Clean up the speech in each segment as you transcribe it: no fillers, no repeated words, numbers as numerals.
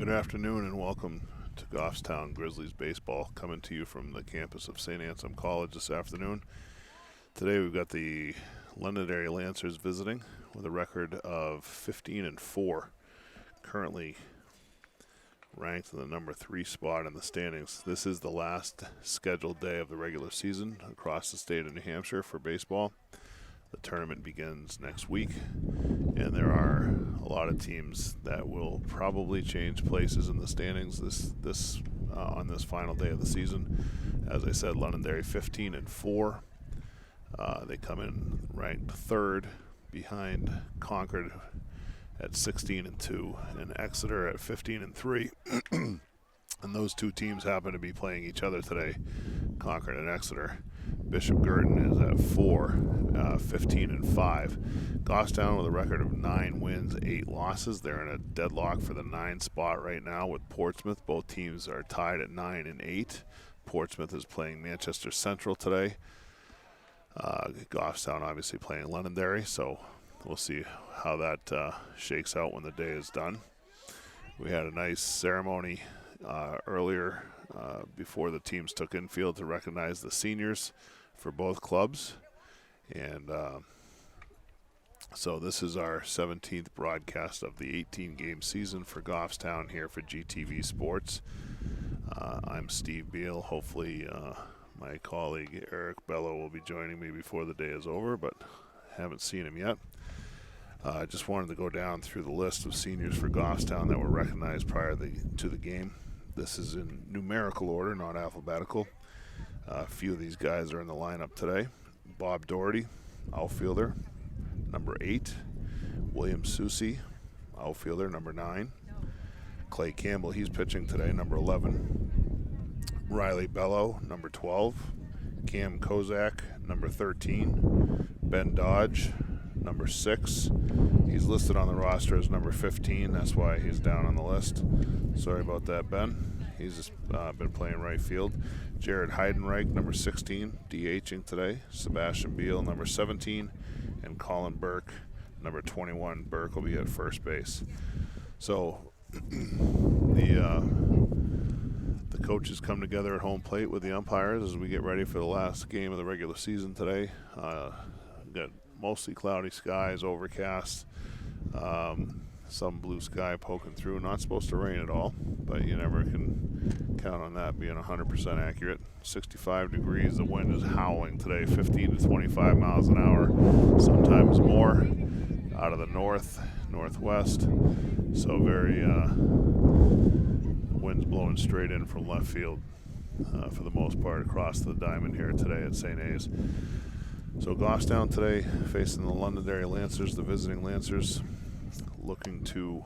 Good afternoon and welcome to Goffstown Grizzlies baseball, coming to you from the campus of St. Anselm College this afternoon. Today we've got the Londonderry Lancers visiting with a record of 15-4, currently ranked in the number 3 spot in the standings. This is the last scheduled day of the regular season across the state of New Hampshire for baseball. The tournament begins next week, and there are a lot of teams that will probably change places in the standings on this final day of the season. As I said, Londonderry 15-4. They come in ranked 3rd behind Concord at 16-2 and Exeter at 15-3. And those two teams happen to be playing each other today, Concord and Exeter. Bishop Girton is at 15-5. Goffstown with a record of 9 wins, 8 losses. They're in a deadlock for the 9 spot right now with Portsmouth. Both teams are tied at 9 and 8. Portsmouth is playing Manchester Central today. Goffstown obviously playing Londonderry, so we'll see how that shakes out when the day is done. We had a nice ceremony earlier before the teams took infield to recognize the seniors for both clubs. And so this is our 17th broadcast of the 18-game season for Goffstown here for GTV Sports. I'm Steve Beal. Hopefully my colleague Eric Bello will be joining me before the day is over, but haven't seen him yet. I just wanted to go down through the list of seniors for Goffstown that were recognized prior to the game. This is in numerical order, not alphabetical. A few of these guys are in the lineup today. Bob Doherty, outfielder, number 8. William Susi, outfielder, number 9. Clay Campbell, he's pitching today, number 11. Riley Bello, number 12. Cam Kozak, number 13. Ben Dodge, number 6. He's listed on the roster as number 15. That's why he's down on the list. Sorry about that, Ben. He's just been playing right field. Jared Heidenreich, number 16, DHing today. Sebastian Beal, number 17. And Colin Burke, number 21. Burke will be at first base. So the coaches come together at home plate with the umpires as we get ready for the last game of the regular season today. Got mostly cloudy skies, overcast, some blue sky poking through. Not supposed to rain at all, but you never can count on that being 100% accurate. 65 degrees, the wind is howling today, 15 to 25 miles an hour, sometimes more, out of the northwest. So wind's blowing straight in from left field for the most part across the diamond here today at St. A's. So Goffstown today facing the Londonderry Lancers, the visiting Lancers, looking to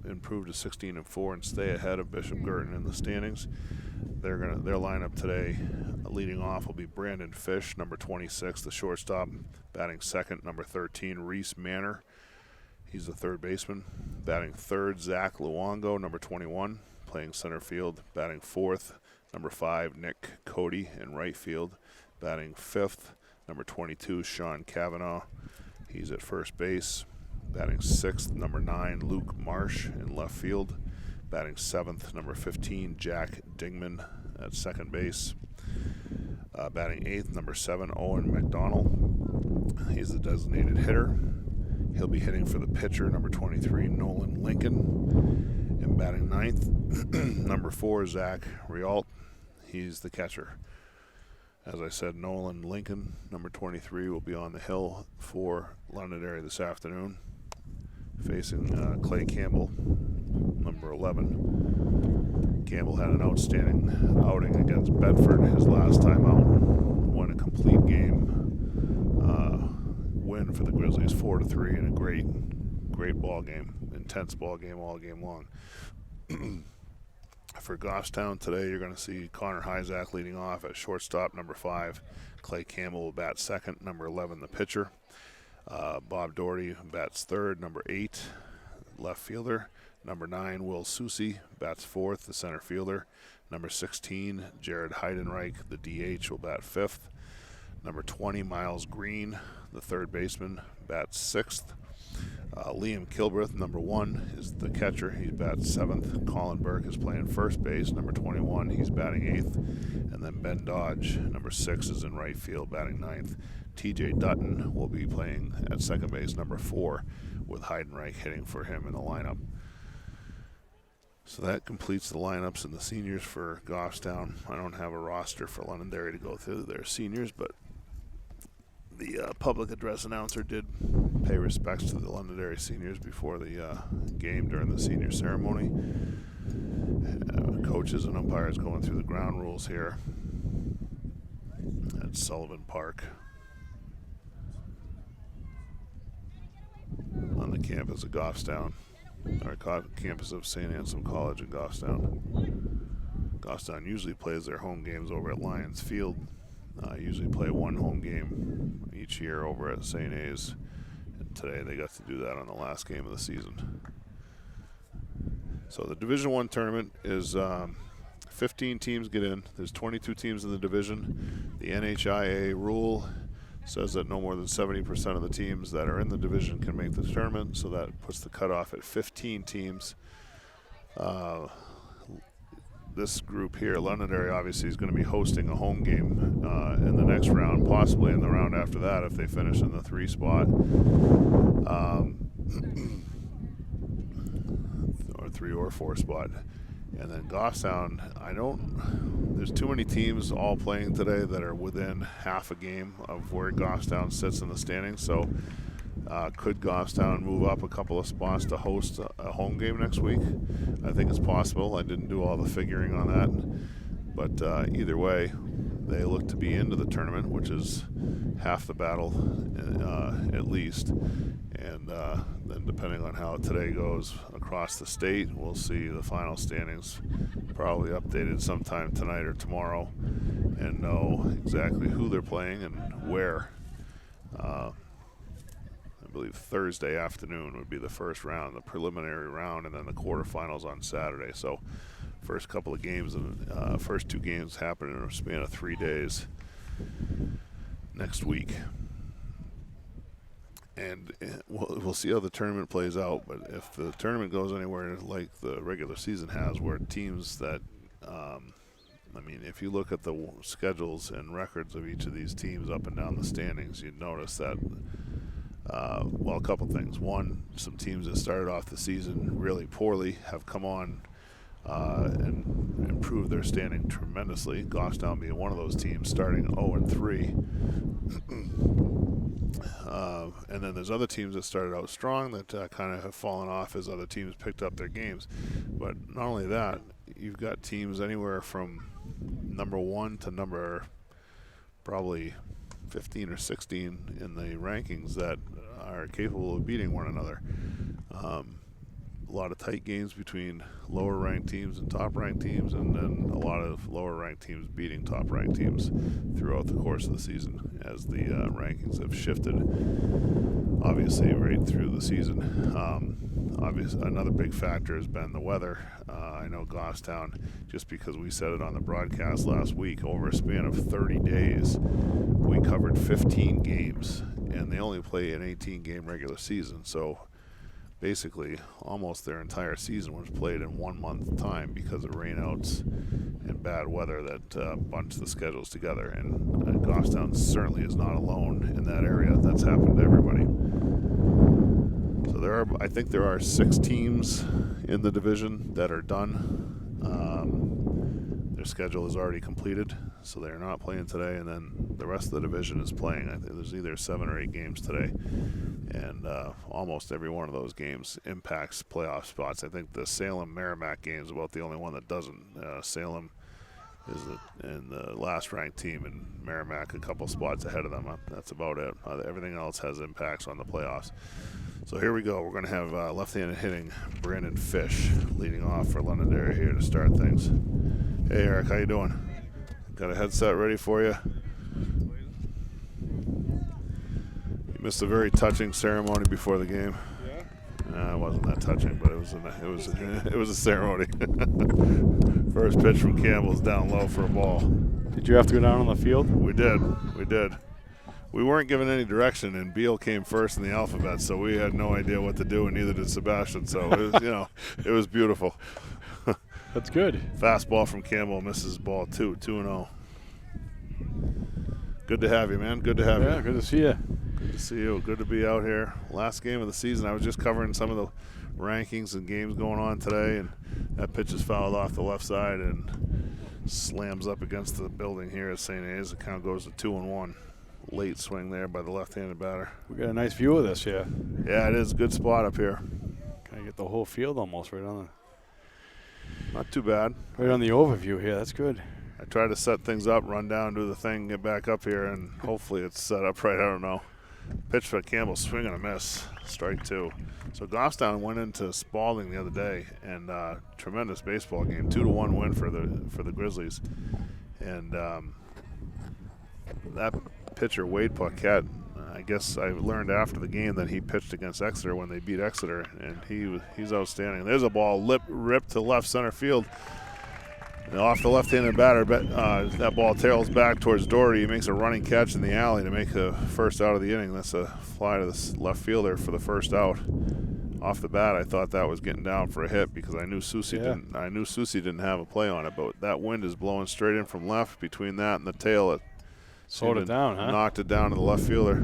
improve to 16-4 and stay ahead of Bishop Girton in the standings. Their lineup today, leading off, will be Brandon Fish, number 26, the shortstop. Batting second, number 13, Reese Manor. He's the third baseman. Batting third, Zach Luongo, number 21, playing center field. Batting fourth, number 5, Nick Cody in right field. Batting fifth, number 22, Sean Cavanaugh. He's at first base. Batting sixth, number 9, Luke Marsh in left field. Batting seventh, number 15, Jack Dingman at second base. Batting eighth, number 7, Owen McDonald. He's the designated hitter. He'll be hitting for the pitcher, number 23, Nolan Lincoln. And batting ninth, number 4, Zach Rialt. He's the catcher. As I said, Nolan Lincoln, number 23, will be on the hill for Londonderry this afternoon, facing Clay Campbell, number 11. Campbell had an outstanding outing against Bedford his last time out. Won a complete game win for the Grizzlies, 4-3, and a great ball game, intense ball game all game long. For Goffstown today, you're going to see Connor Hyzak leading off at shortstop, number 5. Clay Campbell will bat second, number 11, the pitcher. Bob Doherty bats third, number 8, left fielder. Number 9, Will Susi bats fourth, the center fielder. Number 16, Jared Heidenreich, the DH, will bat fifth. Number 20, Miles Green, the third baseman, bats sixth. Liam Kilbreth, number 1, is the catcher. He bats 7th. Colin Burke is playing first base, number 21. He's batting 8th. And then Ben Dodge, number 6, is in right field, batting 9th. TJ Dutton will be playing at second base, number 4, with Heidenreich hitting for him in the lineup. So that completes the lineups and the seniors for Goffstown. I don't have a roster for Londonderry to go through their seniors, but the public address announcer did pay respects to the Londonderry seniors before the game during the senior ceremony. Coaches and umpires going through the ground rules here at Sullivan Park on the campus of Goffstown, or campus of St. Anselm College in Goffstown. Goffstown usually plays their home games over at Lions Field. Usually play one home game each year over at St. A's. And today they got to do that on the last game of the season. So the Division I tournament is 15 teams get in. There's 22 teams in the division. The NHIA rule says that no more than 70% of the teams that are in the division can make the tournament, so that puts the cutoff at 15 teams. This group here, Londonderry, obviously is going to be hosting a home game in the next round, possibly in the round after that if they finish in the 3 spot. Or 3 or 4 spot. And then Goffstown, there's too many teams all playing today that are within half a game of where Goffstown sits in the standings. So could Goffstown move up a couple of spots to host a home game next week? I think it's possible. I didn't do all the figuring on that. But either way, they look to be into the tournament, which is half the battle at least. And then depending on how today goes across the state, we'll see the final standings probably updated sometime tonight or tomorrow and know exactly who they're playing and where. I believe Thursday afternoon would be the first round, the preliminary round, and then the quarterfinals on Saturday. So first couple of games, first 2 games happen in a span of 3 days next week. And we'll see how the tournament plays out. But if the tournament goes anywhere like the regular season has, where teams that, if you look at the schedules and records of each of these teams up and down the standings, you'd notice that, a couple things. One, some teams that started off the season really poorly have come on and improved their standing tremendously. Goffstown being one of those teams, starting 0-3. And then there's other teams that started out strong that kind of have fallen off as other teams picked up their games. But not only that, you've got teams anywhere from number 1 to number probably 15 or 16 in the rankings that are capable of beating one another. A lot of tight games between lower ranked teams and top ranked teams, and then a lot of lower ranked teams beating top ranked teams throughout the course of the season as the rankings have shifted, obviously, right through the season. Another big factor has been the weather. I know Goffstown, just because we said it on the broadcast last week, over a span of 30 days, we covered 15 games, and they only play an 18-game regular season. So basically, almost their entire season was played in 1 month time because of rainouts and bad weather that bunched the schedules together. And Goffstown certainly is not alone in that area. That's happened to everybody. So I think there are 6 teams in the division that are done. Their schedule is already completed, so they're not playing today, and then the rest of the division is playing. I think there's either 7 or 8 games today, and almost every one of those games impacts playoff spots. I think the Salem-Merrimack game is about the only one that doesn't. Salem is the last-ranked team, and Merrimack a couple spots ahead of them. That's about it. Everything else has impacts on the playoffs. So here we go. We're going to have left-handed hitting Brandon Fish leading off for Londonderry here to start things. Hey, Eric, how you doing? Got a headset ready for you? You missed a very touching ceremony before the game. Yeah. It wasn't that touching, but it was a ceremony. First pitch from Campbell's down low for a ball. Did you have to go down on the field? We did. we weren't given any direction, and Beal came first in the alphabet, so we had no idea what to do, and neither did Sebastian. So it was, it was beautiful. That's good. Fastball from Campbell, misses ball 2-0. Good to have you, man. Good to have you. Yeah, good to see you. Good to see you. Good to be out here. Last game of the season. I was just covering some of the rankings and games going on today, and that pitch is fouled off the left side and slams up against the building here at St. A's. The count goes to 2-1. Late swing there by the left-handed batter. We got a nice view of this here. Yeah, it is a good spot up here. Kind of get the whole field almost right on Not too bad. the overview here. That's good. I try to set things up, run down, do the thing, get back up here, and hopefully it's set up right. I don't know. Pitch for Campbell, swing and a miss. Strike 2. So Goffstown went into Spalding the other day, and tremendous baseball game. 2-1 win for the Grizzlies. And that pitcher, Wade Paquette, I guess I learned after the game that he pitched against Exeter when they beat Exeter, and he's outstanding. There's a ball ripped to left center field. And off the left-handed batter, that ball tails back towards Doherty. He makes a running catch in the alley to make the first out of the inning. That's a fly to the left fielder for the first out. Off the bat, I thought that was getting down for a hit because I knew Susie didn't have a play on it. But that wind is blowing straight in from left. Between that and the tail, it slowed it down, huh? Knocked it down to the left fielder.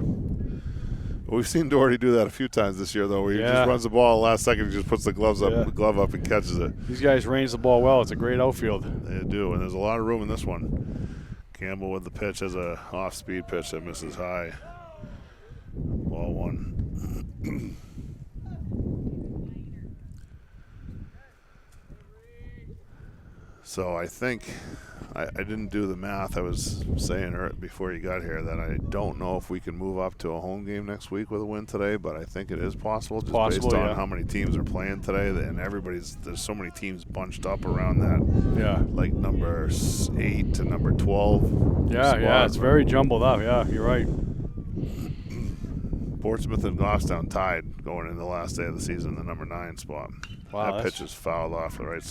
We've seen Doherty do that a few times this year, though, where he just runs the ball last second, he just puts the glove up and catches it. These guys range the ball well. It's a great outfield. They do, and there's a lot of room in this one. Campbell with the pitch has a off-speed pitch that misses high. Ball 1. So I think I didn't do the math. I was saying before you got here that I don't know if we can move up to a home game next week with a win today, but I think it is possible just based on how many teams are playing today, and there's so many teams bunched up around that. Yeah. Like number 8 to number 12. Yeah, it's very jumbled up. Yeah, you're right. Portsmouth and Goffstown tied going into the last day of the season, the number 9 spot. Wow, that pitch is fouled off the right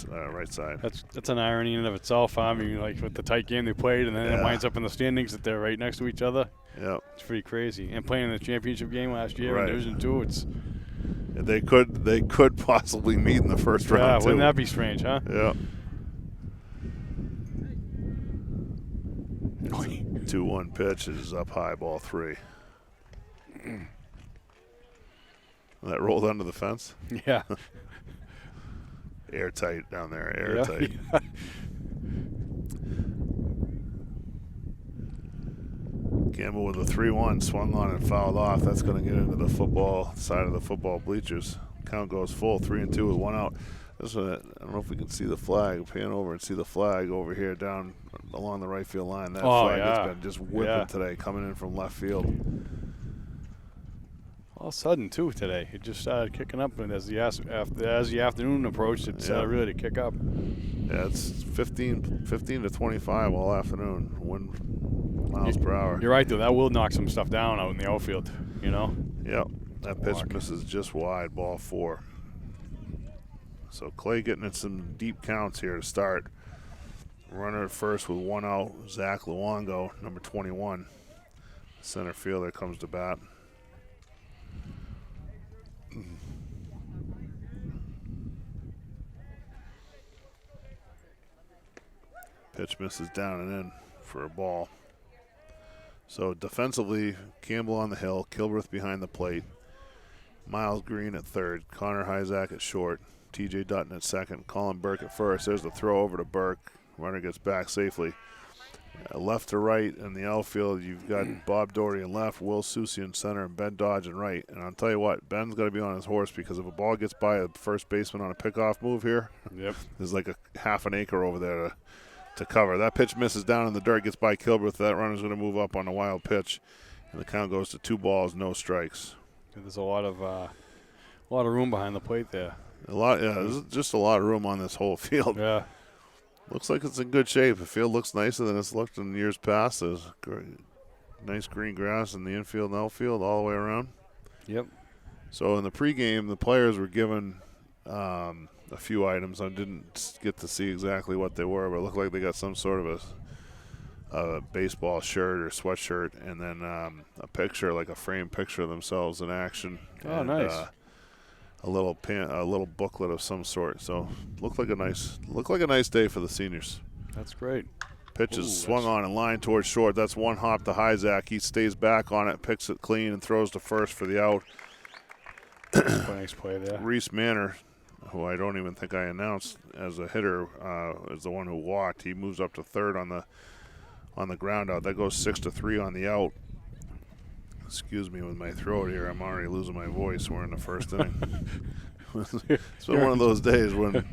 side. That's an irony in and of itself. I mean, like with the tight game they played, and then it winds up in the standings that they're right next to each other. Yep. It's pretty crazy. And playing in the championship game last year in Division 2, it's they could possibly meet in the first round. Yeah, too. wouldn't that be strange, huh? Yeah. 2-1 pitch is up high, ball 3. That rolled under the fence? Yeah. Airtight down there, airtight. Yeah. Campbell with a 3-1, swung on and fouled off. That's going to get into the football side of the football bleachers. Count goes full, 3-2 with 1 out. This one, I don't know if we can see the flag. Pan over and see the flag over here down along the right field line. That flag has been just whipping today, coming in from left field. All of a sudden, too, today. It just started kicking up, and as the afternoon approached, it started really to kick up. Yeah, it's 15 to 25 all afternoon, 1 miles per hour. You're right, though. That will knock some stuff down out in the outfield, you know? Yep. That pitch misses just wide, ball 4. So Clay getting in some deep counts here to start. Runner at first with 1 out, Zach Luongo, number 21. Center fielder comes to bat. Pitch misses down and in for a ball. So defensively, Campbell on the hill, Kilbreth behind the plate, Miles Green at third, Connor Hyzak at short, TJ Dutton at second, Colin Burke at first. There's the throw over to Burke. Runner gets back safely. Left to right in the outfield, you've got Bob Doherty in left, Will Susie in center, and Ben Dodge in right. And I'll tell you what, Ben's got to be on his horse because if a ball gets by a first baseman on a pickoff move here, there's like a half an acre over there to cover. That pitch misses down in the dirt, gets by Kilbreth. That runner's going to move up on a wild pitch, and the count goes to 2 balls, no strikes. There's a lot of room behind the plate there. There's just a lot of room on this whole field. Yeah. Looks like it's in good shape. The field looks nicer than it's looked in years past. There's nice green grass in the infield and outfield all the way around. Yep. So in the pregame, the players were given a few items. I didn't get to see exactly what they were, but it looked like they got some sort of a baseball shirt or sweatshirt, and then a picture, like a framed picture of themselves in action. Oh, and, nice. A little booklet of some sort. So looked like a nice day for the seniors. That's great. Pitch is Ooh, swung on and line towards short. That's one hop to Hyzak. He stays back on it, picks it clean, and throws to first for the out. Nice play there. Reese Manor, who I don't even think I announced as a hitter, is the one who walked. He moves up to third on the ground out. That goes 6-3 on the out. Excuse me with my throat here. I'm already losing my voice. We're in the first inning. It's been one of those days when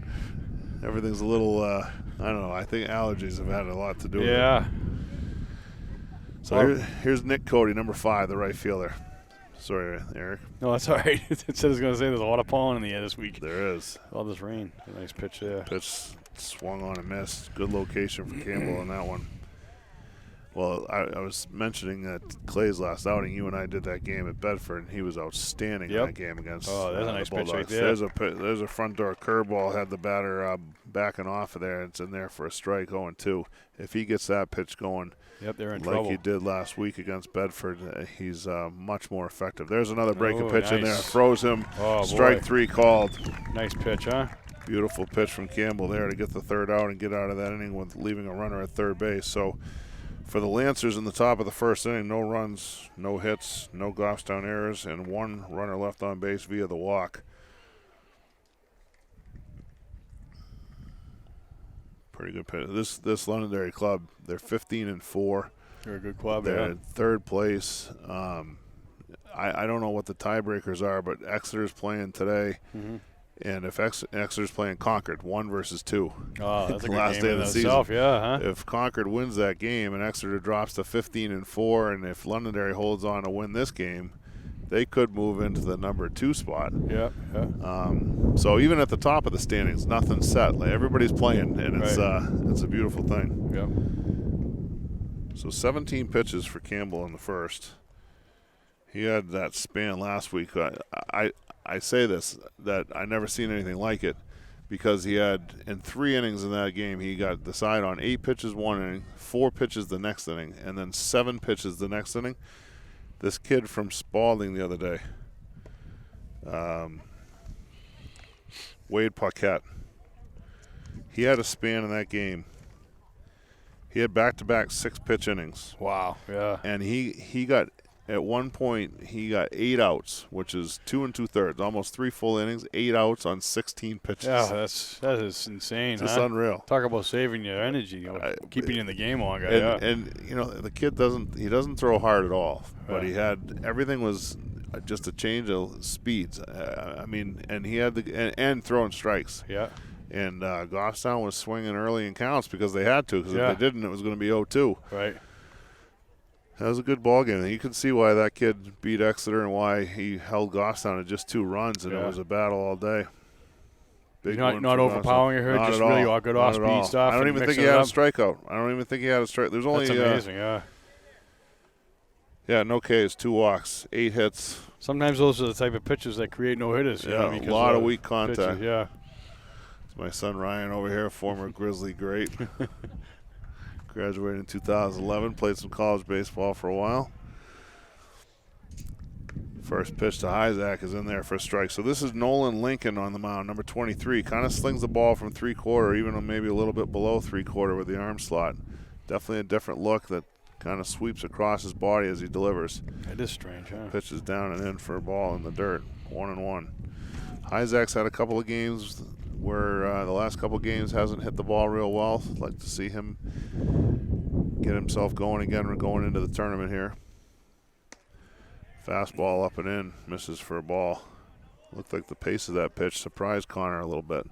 everything's a little, I don't know. I think allergies have had a lot to do with it. Yeah. So here's Nick Cody, number 5, the right fielder. Sorry, Eric. No, that's all right. It said it's going to say there's a lot of pollen in the air this week. There is. All this rain. A nice pitch there. Pitch swung on and missed. Good location for Campbell on that one. Well, I was mentioning that Clay's last outing, you and I did that game at Bedford, and he was outstanding in that game against there's a nice the pitch right Bulldogs. there. There's a front door curveball, had the batter backing off of there. It's in there for a strike, 0-2. If he gets that pitch going, they're in like trouble. he did last week against Bedford, he's much more effective. There's another breaking pitch nice. in there. Throws him. Oh, Strike boy. 3 called. Nice pitch, huh? Beautiful pitch from Campbell there to get the third out and get out of that inning with leaving a runner at third base. So for the Lancers in the top of the first inning, no runs, no hits, no Goffstown errors, and 1 runner left on base via the walk. Pretty good pitch. This Londonderry club, they're 15-4. They're a good club, They're in third place. I don't know what the tiebreakers are, but Exeter's playing today. Mm-hmm. And if Exeter's playing Concord, 1 versus 2. Oh, that's a good last game day in of the season. itself, yeah, huh? If Concord wins that game and Exeter drops to 15-4, and if Londonderry holds on to win this game, they could move into the number 2 spot. Yeah. So even at the top of the standings, nothing's set. Like everybody's playing, and it's a beautiful thing. Yep. So 17 pitches for Campbell in the first. He had that span last week. I say this, that I never seen anything like it, because he had, in 3 innings in that game, he got the side on 8 pitches one inning, 4 pitches the next inning, and then 7 pitches the next inning. This kid from Spalding the other day, Wade Paquette, he had a span in that game. He had back-to-back 6-pitch innings. Wow, yeah. And he got, at one point, he got 8 outs, which is 2 2/3, almost 3 full innings, 8 outs on 16 pitches. Yeah, that is insane. Just unreal. Talk about saving your energy, keeping you in the game longer. And the kid doesn't throw hard at all, but he had, everything was just a change of speeds. And he had and throwing strikes. Yeah. And Goffstown was swinging early in counts because they had to, because if they didn't, it was going to be 0-2. Right. That was a good ball game. You can see why that kid beat Exeter and why he held Goffstown at just 2 runs, and it was a battle all day. Big not overpowering her, just really all good off-speed stuff. I don't even think he had a strikeout. I don't even think he had a strike. There's only That's amazing, Yeah, no Ks, 2 walks, 8 hits. Sometimes those are the type of pitches that create no hitters. Yeah, a lot of weak contact. Pitches, It's my son Ryan over here, former Grizzly great. Graduated in 2011, played some college baseball for a while. First pitch to Hyzak is in there for a strike. So this is Nolan Lincoln on the mound, number 23. Kind of slings the ball from 3/4, even maybe a little bit below 3/4 with the arm slot. Definitely a different look that kind of sweeps across his body as he delivers. It is strange, huh? Pitches down and in for a ball in the dirt, 1-1. Hyzak's had a couple of games where the last couple of games hasn't hit the ball real well. I'd like to see him get himself going again. We're going into the tournament here. Fastball up and in, misses for a ball. Looked like the pace of that pitch surprised Connor a little bit.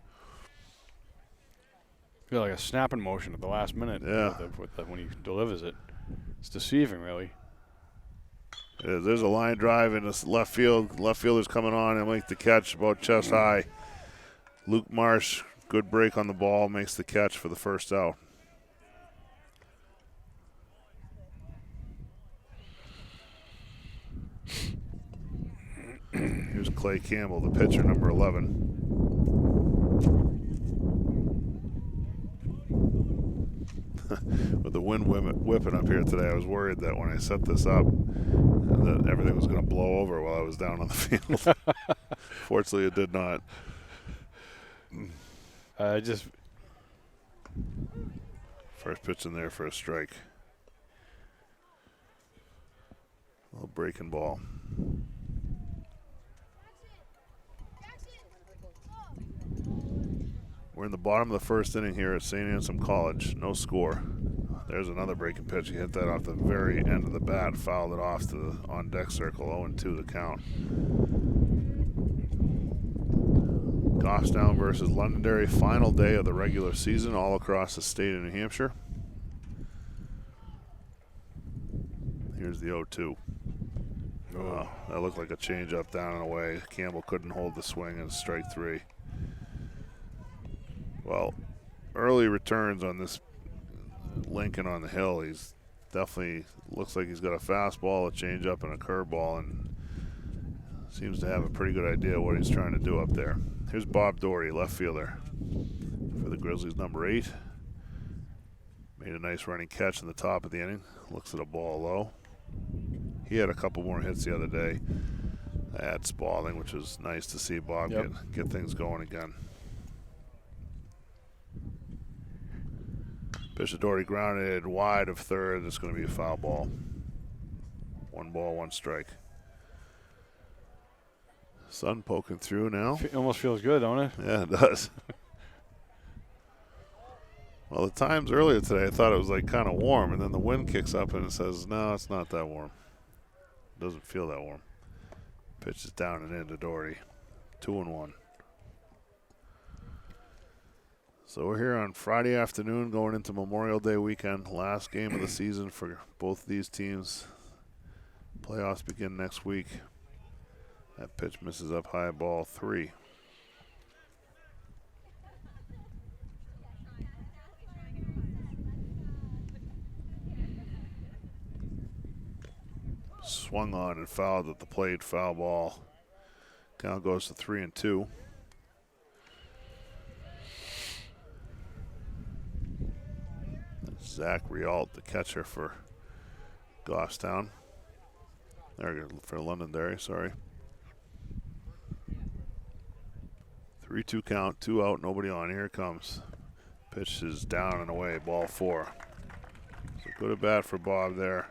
Feel like a snapping motion at the last minute. Yeah. When he delivers it. It's deceiving, really. It is. There's a line drive in this left field. Left fielder's coming on and make the catch about chest high. Luke Marsh, good break on the ball, makes the catch for the first out. Here's Clay Campbell, the pitcher, number 11. With the wind whipping up here today. I was worried that when I set this up, that everything was going to blow over while I was down on the field. Fortunately, it did not. First pitch in there for a strike. A little breaking ball. We're in the bottom of the first inning here at St. Anselm College. No score. There's another breaking pitch. He hit that off the very end of the bat, fouled it off to the on-deck circle. 0-2 the count. Goffstown versus Londonderry, final day of the regular season all across the state of New Hampshire. Here's the 0-2. Oh, that looked like a changeup down and away. Campbell couldn't hold the swing and strike 3. Well, early returns on this Lincoln on the hill. He's definitely looks like he's got a fastball, a changeup, and a curveball, and seems to have a pretty good idea what he's trying to do up there. Here's Bob Doherty, left fielder for the Grizzlies, number 8. Made a nice running catch in the top of the inning. Looks at a ball low. He had a couple more hits the other day at Spalding, which was nice to see Bob get things going again. Bishop Doherty grounded wide of third. It's going to be a foul ball. 1 ball, 1 strike. Sun poking through now. It almost feels good, don't it? Yeah, it does. Well, the times earlier today, I thought it was like kind of warm, and then the wind kicks up and it says, no, it's not that warm. It doesn't feel that warm. Pitch is down and into Doherty. 2-1. So we're here on Friday afternoon going into Memorial Day weekend. Last game of the season for both these teams. Playoffs begin next week. That pitch misses up high, ball 3. Swung on and fouled at the plate, foul ball. Count goes to 3-2. Zach Rialt, the catcher for Goffstown. For Londonderry, sorry. 3-2 count, 2 out, nobody on. Here it comes. Pitch is down and away, ball 4. So good at bat for Bob there.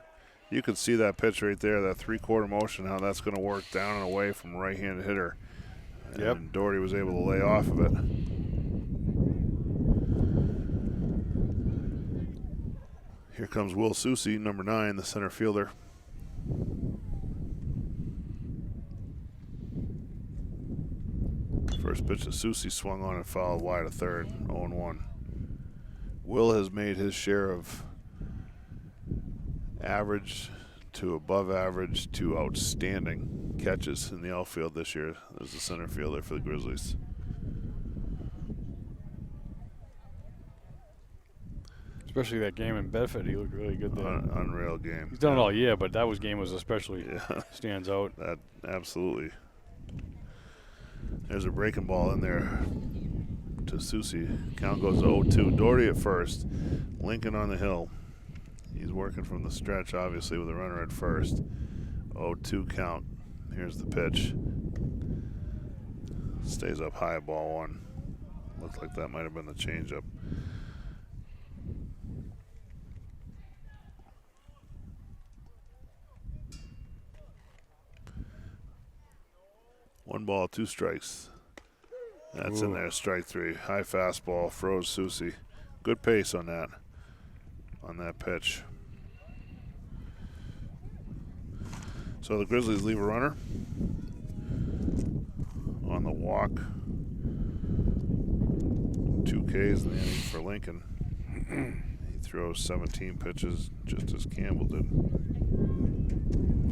You can see that pitch right there, that 3/4 motion, how that's going to work down and away from a right-handed hitter. And Doherty was able to lay off of it. Here comes Will Susie, number 9, the center fielder. First pitch to Susie, swung on and fouled wide of third, 0-1. Will has made his share of average to above average to outstanding catches in the outfield this year as the center fielder for the Grizzlies. Especially that game in Bedford, he looked really good there. Unreal game. He's done it all year, but that game was especially stands out. That absolutely. There's a breaking ball in there to Susie. Count goes to 0-2. Doherty at first. Lincoln on the hill. He's working from the stretch, obviously, with a runner at first. 0-2 count. Here's the pitch. Stays up high, ball 1. Looked like that might have been the changeup. One ball, 2 strikes. That's in there, strike 3. High fastball, froze Susie. Good pace on that pitch. So the Grizzlies leave a runner on the walk. 2 Ks in the inning for Lincoln. He throws 17 pitches, just as Campbell did.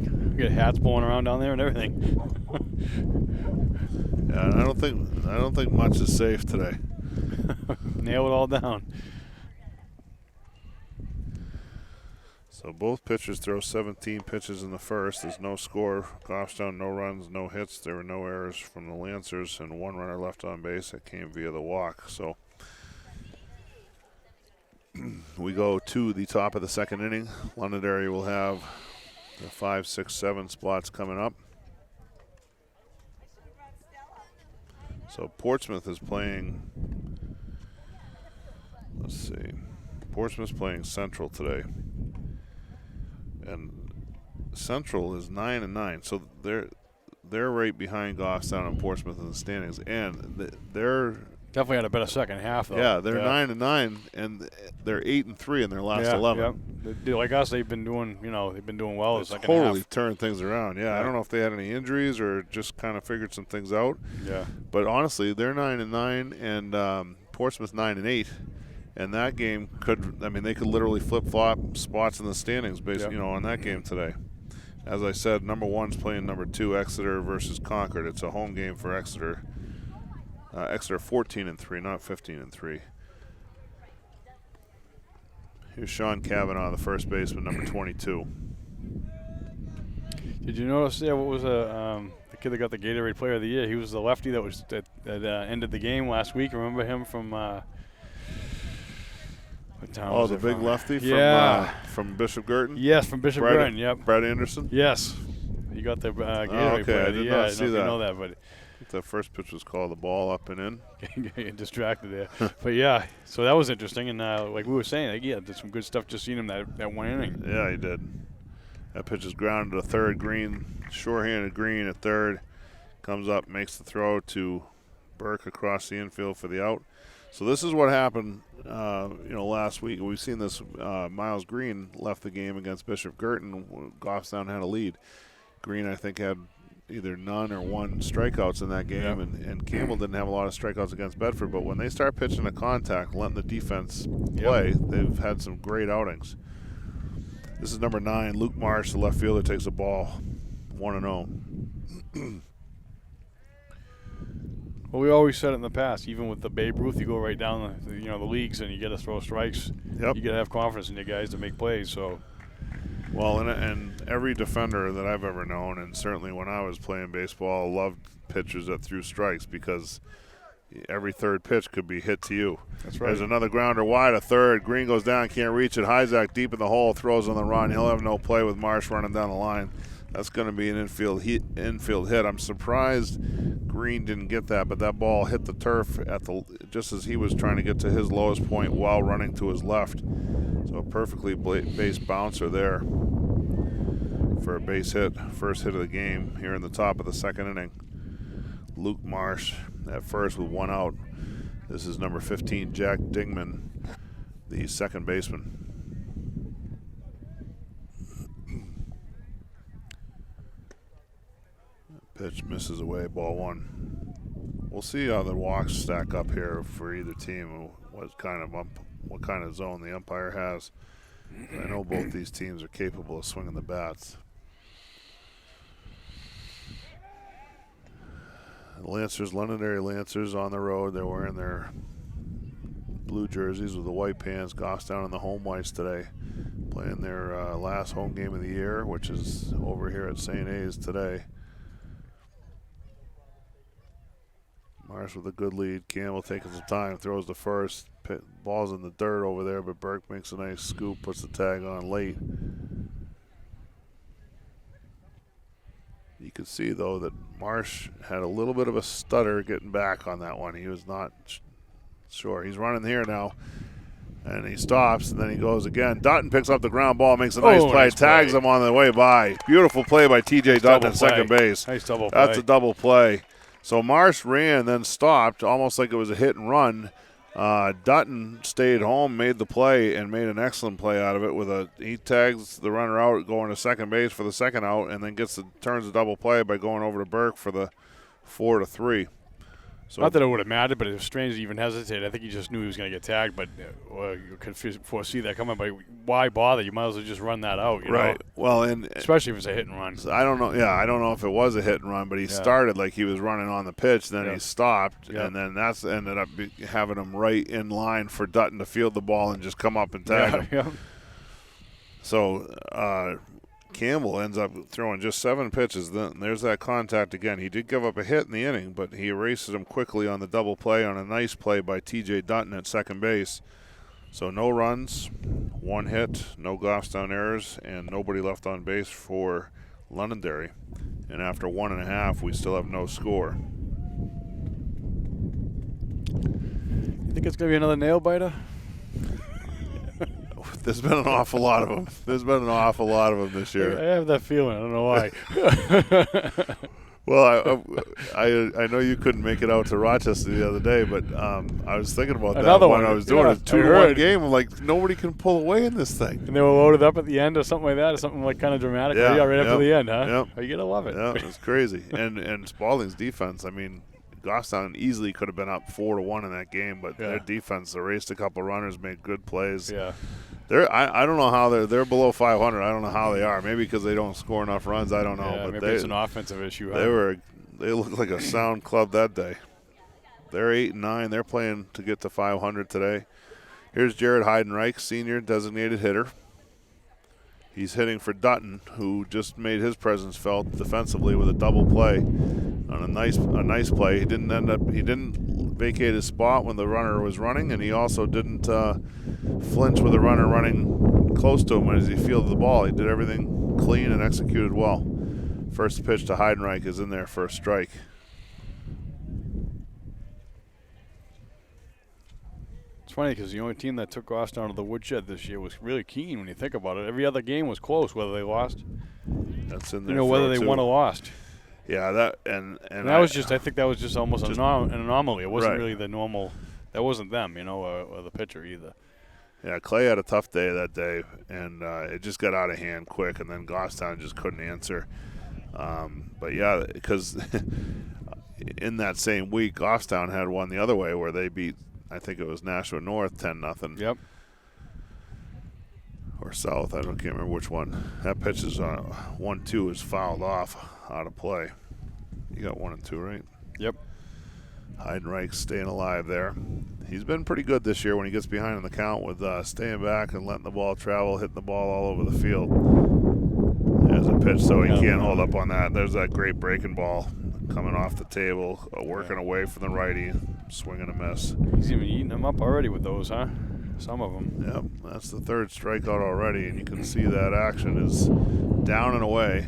You get hats blowing around down there and everything. Yeah, I don't think much is safe today. Nail it all down. So both pitchers throw 17 pitches in the first. There's no score. Goffstown, no runs, no hits. There were no errors from the Lancers, and 1 runner left on base that came via the walk. So We go to the top of the second inning. Londonderry will have the 5, 6, 7 spots coming up. So Portsmouth is playing, let's see, Portsmouth's playing Central today. And Central is 9-9, so they're right behind Goffstown and Portsmouth in the standings, and they're definitely had a better second half though. Yeah, they're 9-9, and they're 8-3 in their last 11. Yeah. Like us, they've been doing well. It's totally turned things around. Yeah, I don't know if they had any injuries or just kind of figured some things out. Yeah, but honestly, they're 9-9, and Portsmouth 9-8. And that game they could literally flip-flop spots in the standings based, on that game today. As I said, number 1's playing number 2, Exeter versus Concord. It's a home game for Exeter. Exeter 14-3, not 15-3. Here's Sean Cavanaugh, the first baseman, number 22. Did you notice what was the kid that got the Gatorade Player of the Year? He was the lefty that ended the game last week. Remember him from what town was the big from? lefty from Bishop Girton? Yes, from Bishop Girton, yep. Brad Anderson? Yes. He got the Gatorade Player of the Year. I did not see that. I know that, but the first pitch was called the ball up and in. Getting distracted there. But yeah, so that was interesting. And like we were saying, did some good stuff just seeing him that one inning. Yeah, he did. That pitch is grounded to third, Green, short-handed Green at third. Comes up, makes the throw to Burke across the infield for the out. So this is what happened, last week. We've seen this. Miles Green left the game against Bishop Girton. Goffstown had a lead. Green, I think, had either none or 1 strikeouts in that game, and Campbell didn't have a lot of strikeouts against Bedford. But when they start pitching to contact, letting the defense play, they've had some great outings. This is number 9, Luke Marsh, the left fielder, takes the ball, 1-0. Well, we always said it in the past, even with the Babe Ruth, you go right down the leagues and you got to throw strikes. Yep. You got to have confidence in your guys to make plays. So, well, and every defender that I've ever known, and certainly when I was playing baseball, loved pitchers that threw strikes because every third pitch could be hit to you. That's right. There's another grounder wide, a third. Green goes down, can't reach it. Hyzak deep in the hole, throws on the run. He'll have no play with Marsh running down the line. That's going to be an infield hit. I'm surprised Green didn't get that, but that ball hit the turf just as he was trying to get to his lowest point while running to his left. So a perfectly based bouncer there for a base hit. First hit of the game here in the top of the second inning. Luke Marsh at first with 1 out. This is number 15, Jack Dingman, the second baseman. Pitch misses away, ball 1. We'll see how the walks stack up here for either team, what kind of zone the umpire has. I know both these teams are capable of swinging the bats. Londonderry Lancers on the road. They're wearing their blue jerseys with the white pants. Goffstown in the home whites today, playing their last home game of the year, which is over here at St. A's today. Marsh with a good lead. Campbell taking some time, throws the first. Ball's in the dirt over there, but Burke makes a nice scoop, puts the tag on late. You could see, though, that Marsh had a little bit of a stutter getting back on that one. He was not sure. He's running here now, and he stops, and then he goes again. Dutton picks up the ground ball, makes a nice play, tags him on the way by. Beautiful play by T.J. Dutton at second base. Nice double play. That's a double play. So Marsh ran, then stopped, almost like it was a hit and run. Dutton stayed home, made the play, and made an excellent play out of it. He tags the runner out, going to second base for the second out, and then turns the double play by going over to Burke for the 4-3. So not that it would have mattered, but it was strange to even hesitate. I think he just knew he was going to get tagged, but you could foresee that coming. But why bother? You might as well just run that out, right? know? Well, and especially if it's a hit and run. I don't know. Yeah, I don't know if it was a hit and run, but he started like he was running on the pitch, then he stopped, and then that's ended up having him right in line for Dutton to field the ball and just come up and tag him. Yeah. So Campbell ends up throwing just 7 pitches. Then there's that contact again. He did give up a hit in the inning, but he erases him quickly on the double play on a nice play by T.J. Dutton at second base. So no runs, 1 hit, no Goffstown errors, and nobody left on base for Londonderry. And after 1.5, we still have no score. You think it's going to be another nail biter? There's been an awful lot of them. There's been an awful lot of them this year. I have that feeling. I don't know why. Well, I know you couldn't make it out to Rochester the other day, but I was thinking about that Another when one. I was doing Yeah, a 2-1 game. I'm like, nobody can pull away in this thing. And they were loaded up at the end or something like that, or something like kind of dramatic. Yeah, Right after the end, huh? Yep. Oh, you're going to love it. Yeah, it's crazy. And Spalding's defense, I mean, Goffstown easily could have been up 4-1 in that game, but their defense, they raced a couple runners, made good plays. Yeah. I don't know how they're below 500. I don't know how they are. Maybe because they don't score enough runs. I don't know. Yeah, but maybe it's an offensive issue. They looked like a sound club that day. They're 8-9. They're playing to get to 500 today. Here's Jared Heidenreich, senior designated hitter. He's hitting for Dutton, who just made his presence felt defensively with a double play on a nice play. He didn't vacate his spot when the runner was running, and he also didn't flinch with the runner running close to him as he fielded the ball. He did everything clean and executed well. First pitch to Heidenreich is in there for a strike. It's funny because the only team that took Goss down to the woodshed this year was really keen when you think about it. Every other game was close, whether they lost. That's in there. Whether they won or lost. Yeah, that and that was just. I think that was just almost an anomaly. It wasn't right. really the normal. That wasn't them, or the pitcher either. Yeah, Clay had a tough day that day, and it just got out of hand quick, and then Goffstown just couldn't answer. But yeah, because in that same week, Goffstown had one the other way where they beat, I think it was Nashua North 10-0. Yep. Or South, can't remember which one. That pitch is 1-2 is fouled off out of play. You got 1 and 2, right? Yep. Heidenreich staying alive there. He's been pretty good this year when he gets behind in the count with staying back and letting the ball travel, hitting the ball all over the field. There's a pitch, so he can't hold up on that. There's that great breaking ball coming off the table, working away from the righty, swinging a miss. He's even eating them up already with those, huh? Some of them. Yep, that's the 3rd strikeout already, and you can see that action is down and away.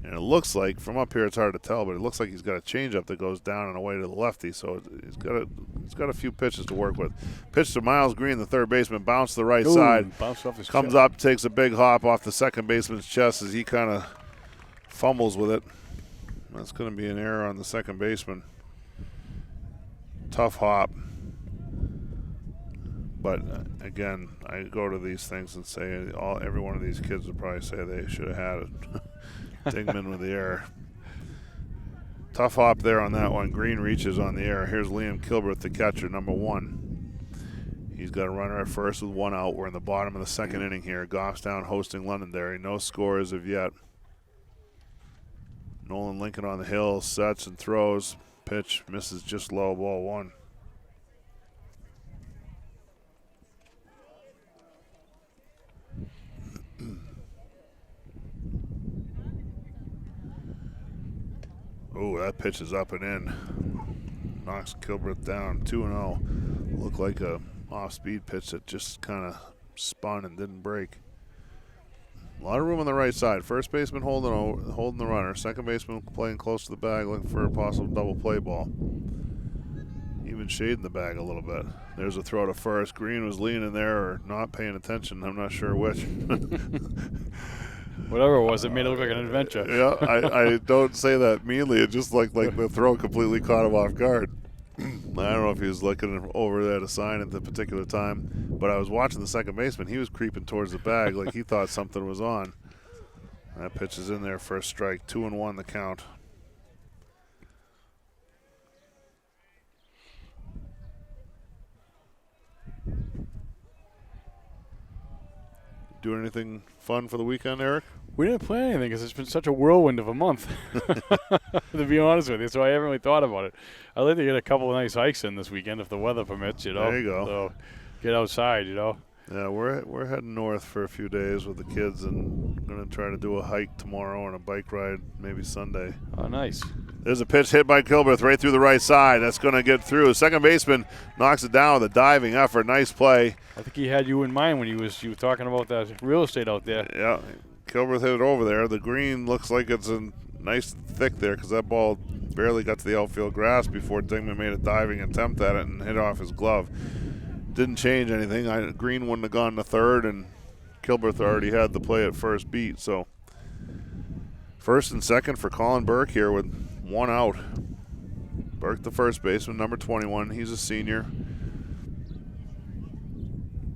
And it looks like, from up here it's hard to tell, but it looks like he's got a changeup that goes down and away to the lefty, so he's got a few pitches to work with. Pitch to Miles Green, the third baseman, bounce to the right side. Bounced off his Comes chest. up, takes a big hop off the second baseman's chest as he kind of fumbles with it. That's going to be an error on the second baseman. Tough hop. But again, I go to these things and say every one of these kids would probably say they should have had it. Dingman with the error. Tough hop there on that one. Green reaches on the error. Here's Liam Kilbreth, the catcher, number 1. He's got a runner at first with 1 out. We're in the bottom of the 2nd inning here. Goffstown hosting Londonderry. No score as of yet. Nolan Lincoln on the hill, sets and throws. Pitch misses just low, ball 1. Oh, that pitch is up and in. Knocks Kilbreth down 2-0. Looked like a off-speed pitch that just kind of spun and didn't break. A lot of room on the right side. First baseman holding the runner. Second baseman playing close to the bag, looking for a possible double play ball. Even shading the bag a little bit. There's a throw to first. Green was leaning there or not paying attention. I'm not sure which. Whatever it was, it made it look like an adventure. Yeah, I don't say that meanly. It just like the throw completely caught him off guard. I don't know if he was looking over at a sign at the particular time, but I was watching the second baseman. He was creeping towards the bag like he thought something was on. That pitch is in there for a strike. 2-1 the count. Doing anything fun for the weekend, Eric? We didn't plan anything because it's been such a whirlwind of a month, to be honest with you, so I haven't really thought about it. I'd like to get a couple of nice hikes in this weekend if the weather permits, There you go. So get outside, Yeah, we're heading north for a few days with the kids, and going to try to do a hike tomorrow and a bike ride maybe Sunday. Oh, nice. There's a pitch hit by Kilbreth right through the right side. That's going to get through. Second baseman knocks it down with a diving effort. Nice play. I think he had you in mind when you were talking about that real estate out there. Yeah, Kilbreth hit it over there. The green looks like it's a nice thick there because that ball barely got to the outfield grass before Dingman made a diving attempt at it and hit off his glove. Didn't change anything. Green wouldn't have gone to third, and Kilbreth already had the play at first beat. So first and second for Colin Burke here with one out. Burke, the first baseman, number 21. He's a senior.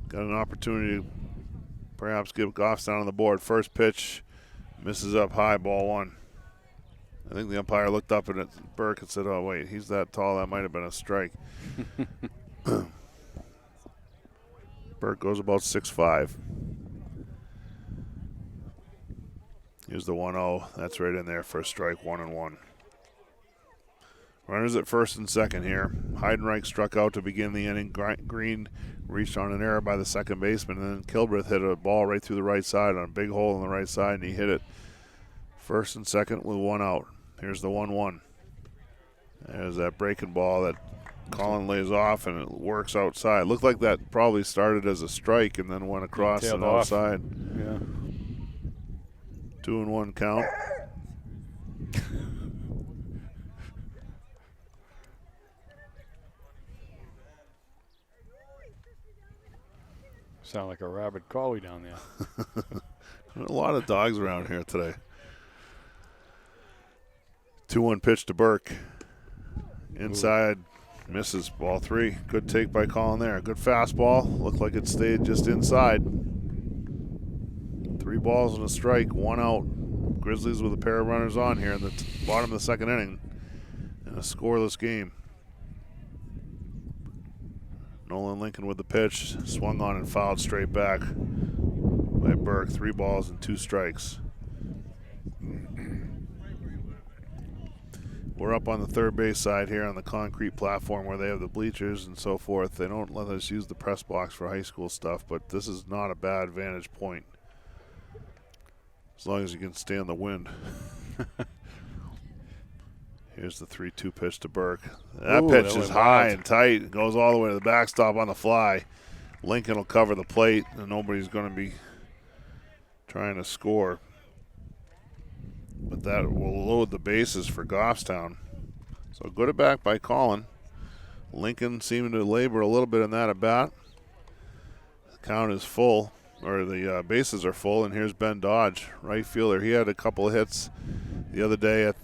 Got an opportunity to perhaps give Goffstown on the board. First pitch misses up high, ball one. I think the umpire looked up at Burke and said, oh, wait, he's that tall. That might have been a strike. Burke goes about 6'5". Here's the 1-0. That's right in there for a strike, 1-1. Runners at first and second here. Heidenreich struck out to begin the inning. Green reached on an error by the second baseman, and then Kilbreth hit a ball right through the right side on a big hole in the right side, and he hit it first and second with one out. Here's the 1-1. There's that breaking ball that Colin lays off, and it works outside. Looked like that probably started as a strike and then went across and outside. Yeah. 2-1 count. Sound like a rabid collie down there. A lot of dogs around here today. 2-1 pitch to Burke. Inside. Ooh. Misses, ball three. Good take by Colin there. Good fastball. Looked like it stayed just inside. 3 balls and a strike, 1 out. Grizzlies with a pair of runners on here in the bottom of the second inning. In a scoreless game. Nolan Lincoln with the pitch. Swung on and fouled straight back by Burke. 3 balls and 2 strikes. We're up on the third base side here on the concrete platform where they have the bleachers and so forth. They don't let us use the press box for high school stuff, but this is not a bad vantage point. As long as you can stand the wind. Here's the 3-2 pitch to Burke. That pitch is high and tight. It goes all the way to the backstop on the fly. Lincoln will cover the plate, and nobody's going to be trying to score. But that will load the bases for Goffstown. So good at bat by Colin. Lincoln seeming to labor a little bit in that at bat. The count is full, or the bases are full, and here's Ben Dodge, right fielder. He had a couple of hits the other day at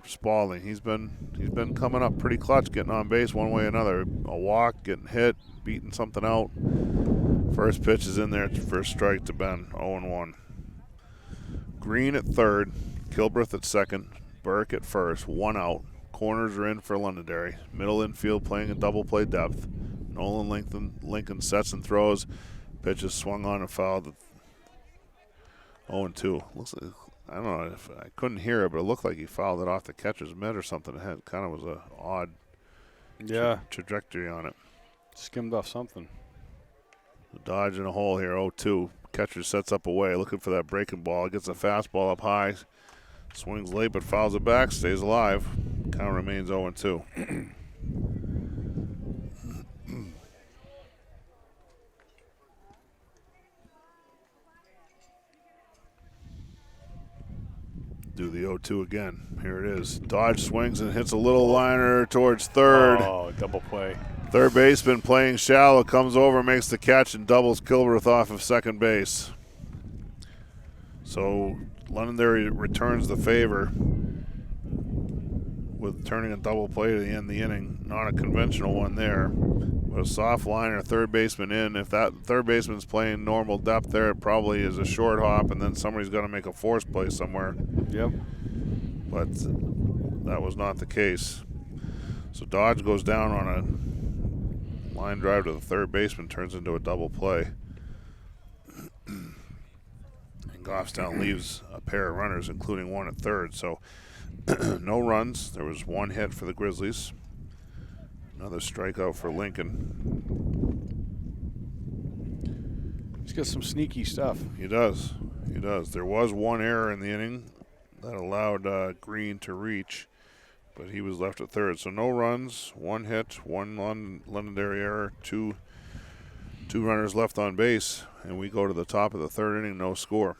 Spalding. He's been coming up pretty clutch, getting on base one way or another. A walk, getting hit, beating something out. First pitch is in there for a strike to Ben, 0-1. Green at third, Kilbreth at second, Burke at first, 1 out. Corners are in for Londonderry. Middle infield playing a double play depth. Nolan Lincoln sets and throws. Pitch is swung on and fouled. 0-2. Looks like, I don't know if I couldn't hear it, but it looked like he fouled it off the catcher's mitt or something. It had, kind of was a odd trajectory on it. Skimmed off something. Dodge in a hole here, 0-2. Catcher sets up away, looking for that breaking ball. Gets a fastball up high. Swings late, but fouls it back. Stays alive. Count remains 0-2. Do the 0-2 again. Here it is. Dodge swings and hits a little liner towards third. Oh, double play. Third baseman playing shallow, comes over, makes the catch, and doubles Kilbreth off of second base. So Londonderry returns the favor with turning a double play to the end of the inning. Not a conventional one there, but a soft liner, third baseman in. If that third baseman's playing normal depth there, it probably is a short hop, and then somebody's got to make a force play somewhere. Yep. But that was not the case. So Dodge goes down on a line drive to the third baseman, turns into a double play. And Goffstown leaves a pair of runners, including one at third. So no runs. There was 1 hit for the Grizzlies. Another strikeout for Lincoln. He's got some sneaky stuff. He does. He does. There was one error in the inning that allowed Green to reach, but he was left at third. So no runs, one hit, one Londonderry error, two runners left on base, and we go to the top of the third inning, no score.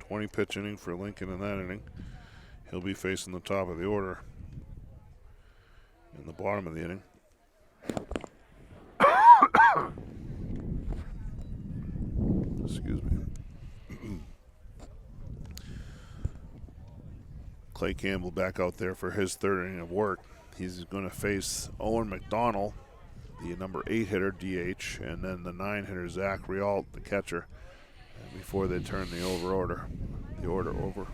20 pitch inning for Lincoln in that inning. He'll be facing the top of the order in the bottom of the inning. Excuse me. Clay Campbell back out there for his third inning of work. He's going to face Owen McDonald, the number 8 hitter, DH, and then the 9 hitter, Zach Rialt, the catcher, before they turn the order over.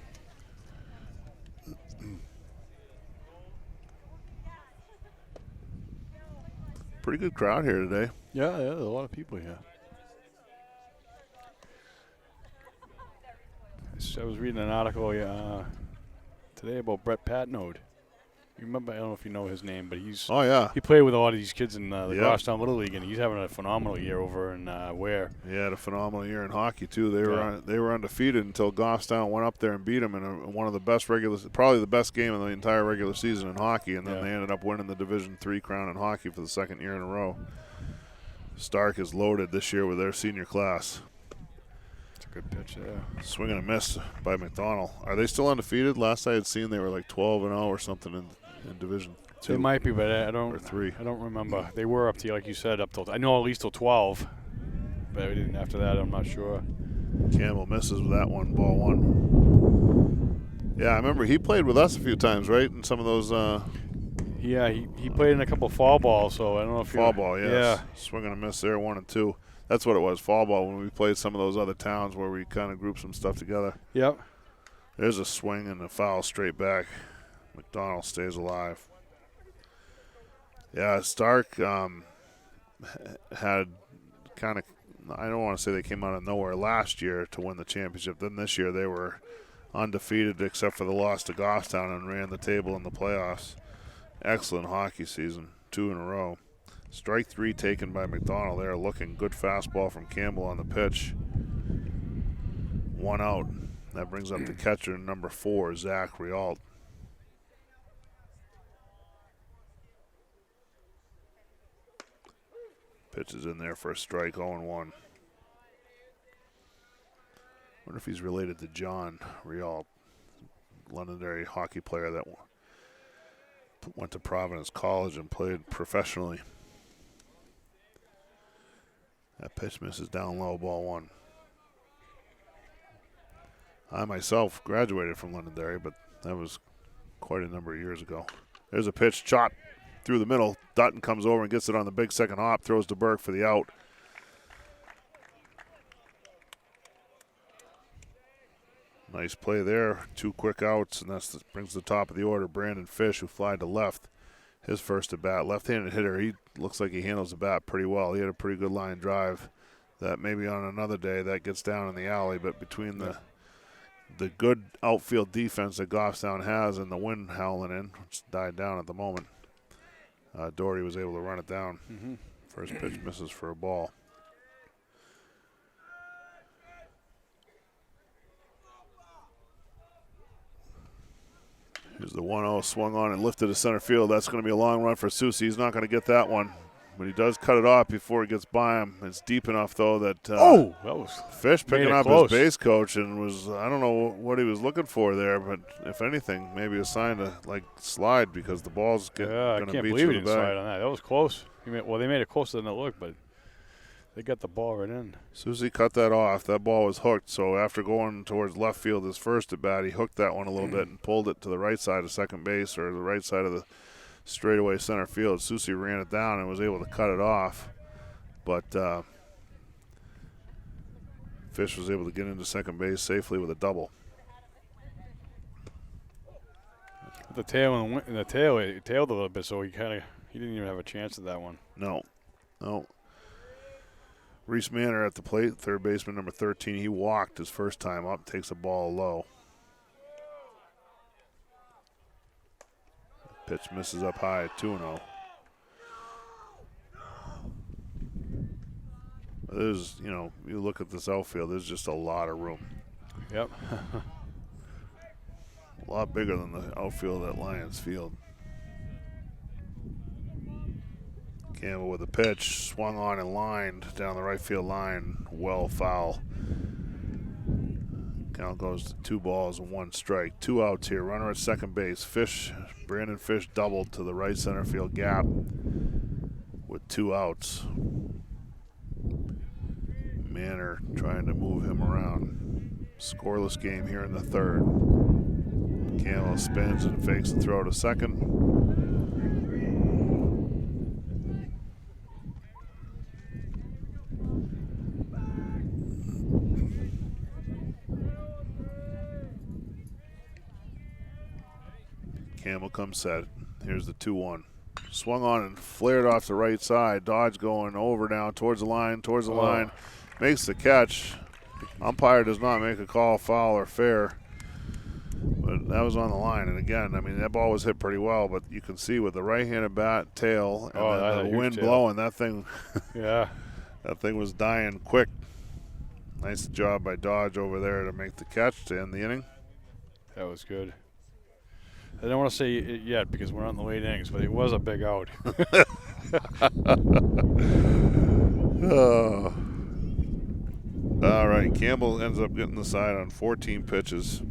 Pretty good crowd here today. Yeah, there's a lot of people here. I was reading an article today about Brett Patnode. You remember? I don't know if you know his name, but he's he played with a lot of these kids in the Goffstown Little League, and he's having a phenomenal year over in Ware. He had a phenomenal year in hockey too. They were undefeated until Goffstown went up there and beat them in one of the best probably the best game of the entire regular season in hockey, and then they ended up winning the Division III crown in hockey for the second year in a row. Stark is loaded this year with their senior class. It's a good pitch there. Swing and a miss by McDonald. Are they still undefeated? Last I had seen, they were like 12-0 or something in Division II. They might be, but I don't. Or 3. I don't remember. They were up to, like you said, up till I know at least till 12. But after that, I'm not sure. Campbell misses with that one, ball 1. Yeah, I remember he played with us a few times, right? In some of those. Yeah, he played in a couple fall balls, so I don't know if fall ball. Yes. Yeah, swing and a miss there, 1 and 2. That's what it was, fall ball, when we played some of those other towns where we kind of grouped some stuff together. Yep. There's a swing and a foul straight back. McDonald stays alive. Yeah, Stark had kind of, I don't want to say they came out of nowhere last year to win the championship. Then this year they were undefeated except for the loss to Goffstown and ran the table in the playoffs. Excellent hockey season, 2 in a row. Strike 3 taken by McDonald there, looking good fastball from Campbell on the pitch. 1 out. That brings up the catcher, number 4, Zach Rialt. Pitch is in there for a strike, 0-1. Wonder if he's related to John Rialt, Londonderry hockey player that went to Providence College and played professionally. That pitch misses down low, ball 1. I myself graduated from Londonderry, but that was quite a number of years ago. There's a pitch, chopped through the middle. Dutton comes over and gets it on the big second hop, throws to Burke for the out. Nice play there. 2 quick outs, and that brings the top of the order. Brandon Fish, who flied to left, his first at bat. Left-handed hitter. He looks like he handles the bat pretty well. He had a pretty good line drive that maybe on another day that gets down in the alley, but between the good outfield defense that Goffstown has and the wind howling in, which died down at the moment, Doherty was able to run it down. First pitch misses for a ball. Here's the 1-0 swung on and lifted to center field. That's going to be a long run for Susie. He's not going to get that one, but he does cut it off before he gets by him. It's deep enough, though, that that was Fish picking up his base coach and was, I don't know what he was looking for there, but if anything, maybe a sign to, like, slide because the ball's going to beat you in the back. I can't believe he didn't slide on that. That was close. They made it closer than it looked, but they got the ball right in. Susie cut that off. That ball was hooked, so after going towards left field his first at bat, he hooked that one a little bit and pulled it to the right side of second base or the right side of the straightaway center field. Susie ran it down and was able to cut it off, but Fish was able to get into second base safely with a double. The tail in the tail, it tailed a little bit, so he didn't even have a chance at that one. No. Reese Manor at the plate, third baseman number 13. He walked his first time up, takes a ball low. Pitch misses up high, 2-0. There's, you look at this outfield, there's just a lot of room. Yep. A lot bigger than the outfield at Lions Field. Campbell with a pitch, swung on and lined down the right field line, well foul. Count goes to 2 balls and 1 strike. 2 outs here, runner at second base. Brandon Fish doubled to the right center field gap with 2 outs. Manor trying to move him around. Scoreless game here in the third. Campbell spins and fakes the throw to second. Campbell comes set. Here's the 2-1. Swung on and flared off the right side. Dodge going over down towards the line, line. Makes the catch. Umpire does not make a call, foul or fair. But that was on the line. And again, I mean, that ball was hit pretty well, but you can see with the right-handed bat, tail, and the wind blowing, that thing, yeah, that thing was dying quick. Nice job by Dodge over there to make the catch to end the inning. That was good. I don't want to say it yet because we're not in the late innings, but it was a big out. Oh. All right, Campbell ends up getting the side on 14 pitches.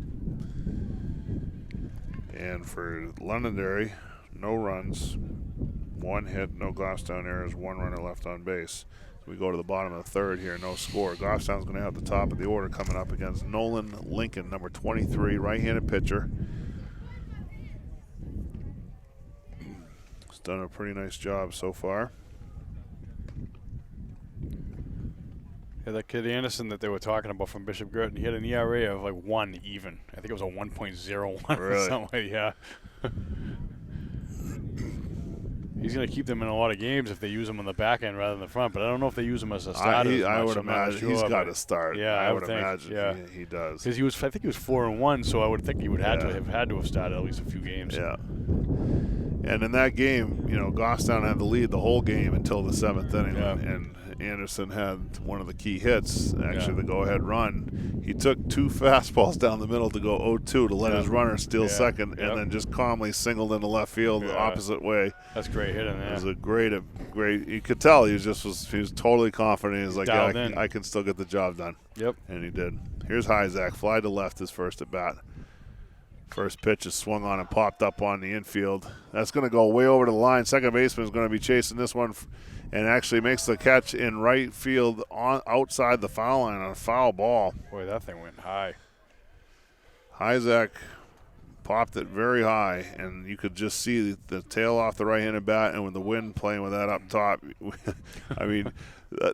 And for Londonderry, no runs, 1 hit, no Goffstown errors, 1 runner left on base. We go to the bottom of the third here, no score. Goffstown's going to have the top of the order coming up against Nolan Lincoln, number 23, right-handed pitcher. He's done a pretty nice job so far. Yeah, that kid Anderson that they were talking about from Bishop Girton, he had an ERA of like 1 even. I think it was a 1.01 really? Or something. Yeah. He's going to keep them in a lot of games if they use him on the back end rather than the front, but I don't know if they use him as a starter. I would imagine he's got to start. Yeah, I would think, imagine yeah. he does. Because I think he was 4-1, so I would think he would have had to have started at least a few games. Yeah. And in that game, Goffstown had the lead the whole game until the 7th inning, and Anderson had one of the key hits, actually the go-ahead run. He took 2 fastballs down the middle to go 0-2 to let his runner steal second, and then just calmly singled into left field the opposite way. That's great hitting. It was a great. You could tell he was totally confident. He was like, I can still get the job done. Yep. And he did. Here's Hyzak, fly to left his first at bat. First pitch is swung on and popped up on the infield. That's going to go way over to the line. Second baseman is going to be chasing this one and actually makes the catch in right field outside the foul line on a foul ball. Boy, that thing went high. Hyzak popped it very high, and you could just see the tail off the right-handed bat, and with the wind playing with that up top, I mean,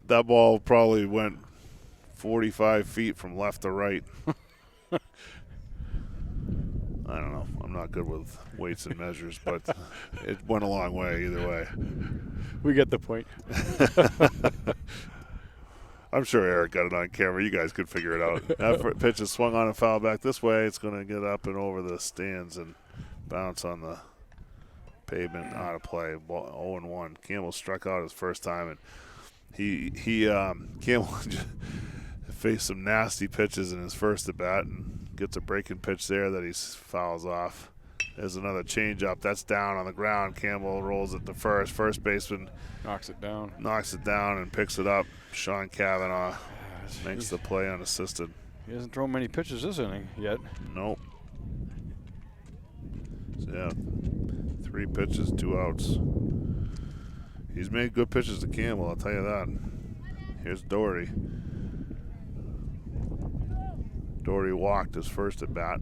that ball probably went 45 feet from left to right. I don't know. I'm not good with weights and measures, but it went a long way either way. We get the point. I'm sure Eric got it on camera. You guys could figure it out. That pitch is swung on and foul back this way. It's going to get up and over the stands and bounce on the pavement out of play. 0-1. Campbell struck out his first time, and Campbell faced some nasty pitches in his first at bat and gets a breaking pitch there that he fouls off. There's another changeup. That's down on the ground. Campbell rolls it to first. First baseman knocks it down and picks it up. Sean Cavanaugh makes the play unassisted. He hasn't thrown many pitches this inning yet. Nope. So yeah, 3 pitches, 2 outs. He's made good pitches to Campbell, I'll tell you that. Here's Doherty. Doherty walked his first at bat.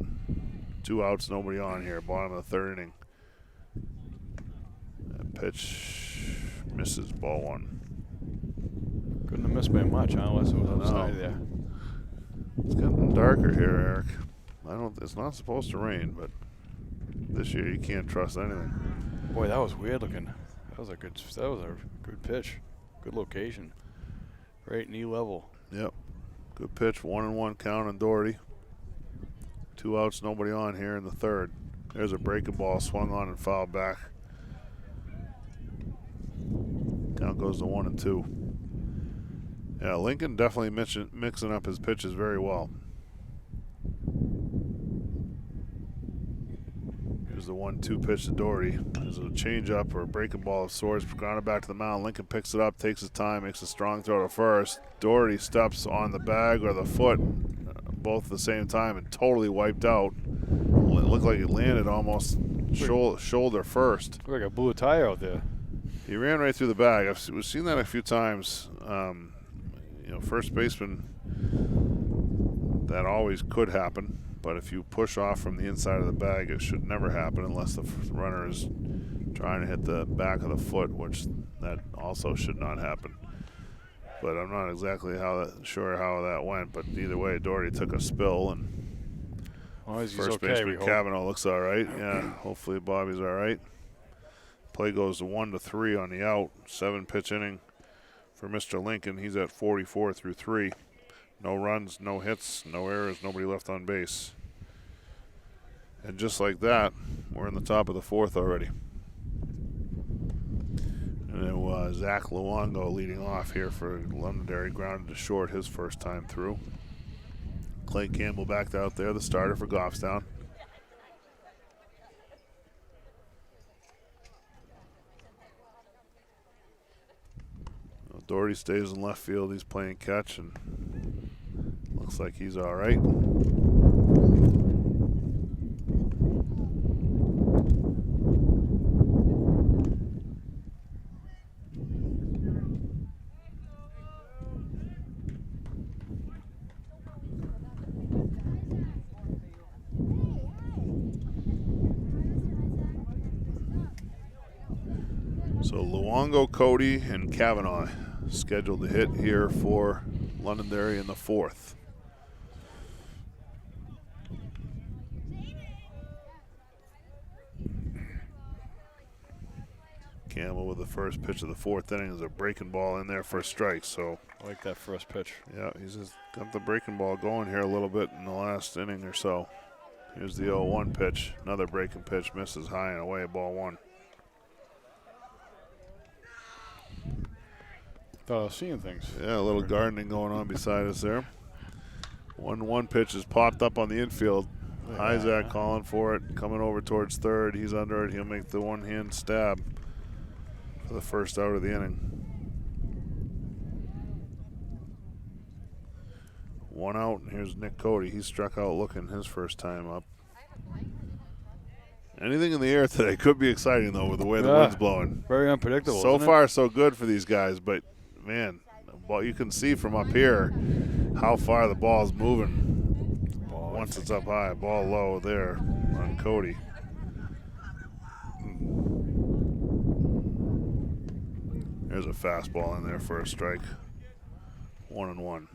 2 outs, nobody on here. Bottom of the 3rd inning. That pitch misses, ball 1. Couldn't have missed by much, unless it was outside there. It's getting darker here, Eric. It's not supposed to rain, but this year you can't trust anything. Boy, that was weird looking. That was a good pitch. Good location. Right knee level. Yep. Good pitch. 1-1 count on Doherty. 2 outs, nobody on here in the 3rd. There's a breaking ball swung on and fouled back. Count goes to 1-2. Yeah, Lincoln definitely mixing up his pitches very well. Here's the 1-2 pitch to Doherty. There's a changeup or a breaking ball of sorts. Grounded back to the mound. Lincoln picks it up, takes his time, makes a strong throw to first. Doherty steps on the bag or the foot both at the same time and totally wiped out. It looked like it landed almost shoulder first. Looked like I blew a tire out there. He ran right through the bag. We've seen that a few times. First baseman, that always could happen. But if you push off from the inside of the bag, it should never happen unless the runner is trying to hit the back of the foot, which that also should not happen. But I'm not exactly sure how that went. But either way, Doherty took a spill, and first baseman Cavanaugh looks all right. Yeah, hopefully Bobby's all right. Play goes to 1-3 on the out. 7-pitch inning for Mr. Lincoln. He's at 44 through 3. No runs, no hits, no errors, nobody left on base. And just like that, we're in the top of the 4th already. And it was Zach Luongo leading off here for Londonderry, grounded to short his first time through. Clay Campbell backed out there, the starter for Goffstown. Doherty stays in left field. He's playing catch and looks like he's all right. So Luongo, Cody, and Cavanaugh scheduled to hit here for Londonderry in the 4th. Campbell with the first pitch of the 4th inning is a breaking ball in there for a strike. So I like that first pitch. Yeah, he's just got the breaking ball going here a little bit in the last inning or so. Here's the 0-1 pitch. Another breaking pitch, misses high and away, ball 1. Thought I was seeing things. Yeah, a little gardening going on beside us there. 1-1 pitch is popped up on the infield. Isaac calling for it, coming over towards third. He's under it. He'll make the one-hand stab for the first out of the inning. 1 out, and here's Nick Cody. He struck out looking his first time up. Anything in the air today could be exciting, though, with the way the wind's blowing. Very unpredictable. So far, so good for these guys, but man, you can see from up here how far the ball's moving once it's up high. Ball low there on Cody. There's a fastball in there for a strike. 1-1.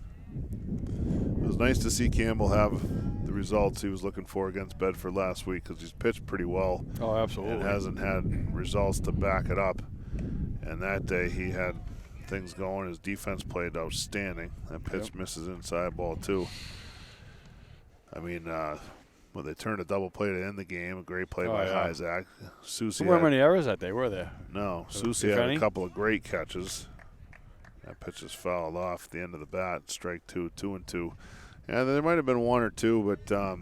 It was nice to see Campbell have the results he was looking for against Bedford last week, because he's pitched pretty well. Oh, absolutely. And hasn't had results to back it up. And that day he had things going. His defense played outstanding. That pitch misses inside, ball 2. I mean, they turned a double play to end the game. A great play by Isaac. Susie. There weren't many errors that day, were there? No. Susie had a couple of great catches. That pitch is fouled off at the end of the bat. Strike 2, 2-2. Yeah, there might have been 1 or 2, but I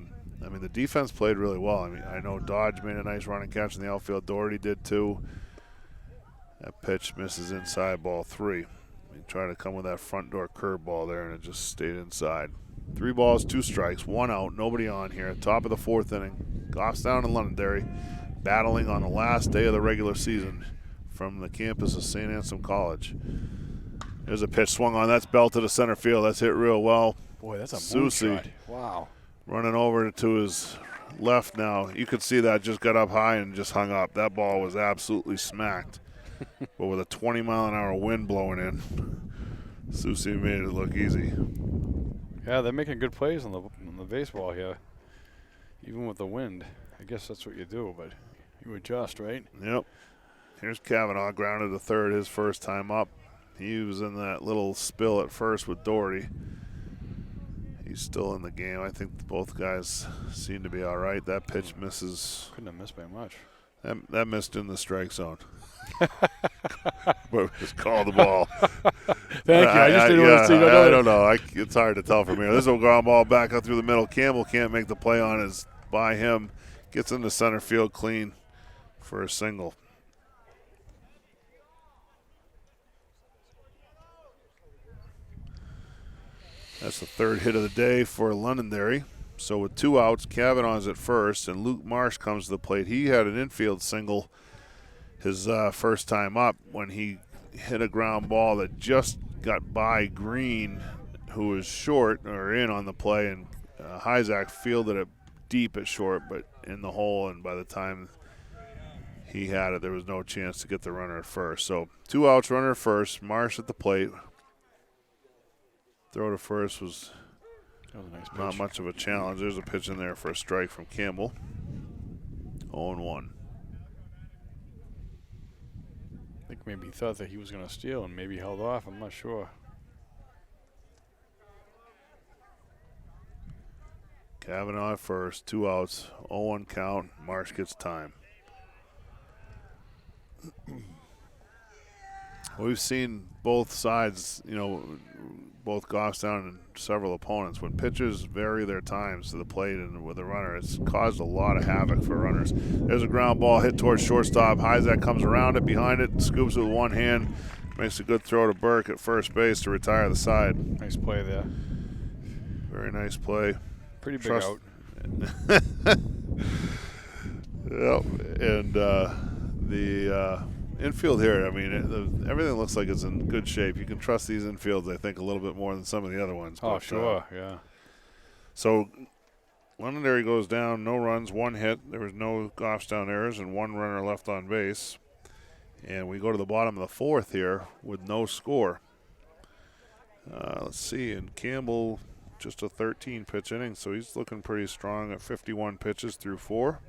mean, the defense played really well. I mean, I know Dodge made a nice running catch in the outfield. Doherty did too. That pitch misses inside, ball 3. He tried to come with that front door curveball there, and it just stayed inside. 3 balls, 2 strikes, 1 out, nobody on here. Top of the 4th inning. Goffstown and Londonderry battling on the last day of the regular season from the campus of St. Anselm College. There's a pitch swung on. That's belted to center field. That's hit real well. Boy, that's a Susie. Wow. Running over to his left now. You could see that just got up high and just hung up. That ball was absolutely smacked. But with a 20-mile-an-hour wind blowing in, Susie made it look easy. Yeah, they're making good plays on the baseball here, even with the wind. I guess that's what you do, but you adjust, right? Yep. Here's Cavanaugh, grounded to third his first time up. He was in that little spill at first with Doherty. He's still in the game. I think both guys seem to be all right. That pitch misses. Couldn't have missed by much. That missed in the strike zone. but just call the ball. Thank you. I just didn't want to see. I don't know. It's hard to tell from here. This is a ground ball back up through the middle. Campbell can't make the play on it. By him. Gets into center field clean for a single. That's the third hit of the day for Londonderry. So with 2 outs, Kavanaugh's at first, and Luke Marsh comes to the plate. He had an infield single his first time up when he hit a ground ball that just got by Green, who was short or in on the play, and Hyzak fielded it deep at short, but in the hole, and by the time he had it, there was no chance to get the runner at first. So 2 outs, runner at first, Marsh at the plate. Throw to first was not much of a challenge. There's a pitch in there for a strike from Campbell. 0-1. I think maybe he thought that he was going to steal and maybe held off. I'm not sure. Kavanaugh at first, 2 outs, 0-1 count. Marsh gets time. We've seen both sides, both Goffstown and several opponents. When pitchers vary their times to the plate and with a runner, it's caused a lot of havoc for runners. There's a ground ball hit towards shortstop. Hyzak comes around it, behind it, scoops it with one hand, makes a good throw to Burke at first base to retire the side. Nice play there. Very nice play. Pretty big out. Yep, and the infield here, everything looks like it's in good shape. You can trust these infields, I think, a little bit more than some of the other ones. Oh, sure, yeah. So Londonderry goes down, no runs, 1 hit. There was no Goffstown errors and 1 runner left on base. And we go to the bottom of the 4th here with no score. Let's see, and Campbell just a 13-pitch inning, so he's looking pretty strong at 51 pitches through 4.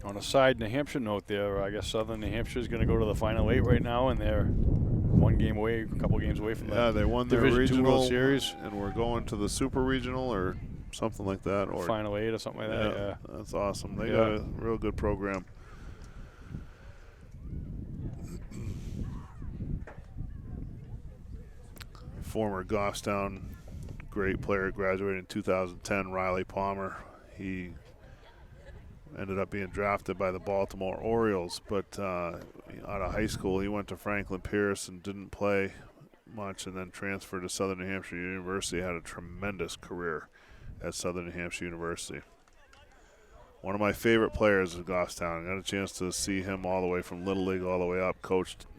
On a side New Hampshire note there, I guess Southern New Hampshire is going to go to the Final 8 right now, and they're 1 game away, a couple games away from that. Yeah, they won their Division regional World Series, and we're going to the Super Regional or something like that, or Final 8 or something like that. Yeah, that's awesome. They got a real good program. Former Goffstown great player, graduated in 2010, Riley Palmer. He ended up being drafted by the Baltimore Orioles, but out of high school he went to Franklin Pierce and didn't play much, and then transferred to Southern New Hampshire University. Had a tremendous career at Southern New Hampshire University. One of my favorite players is Goffstown. I got a chance to see him all the way from Little League all the way up,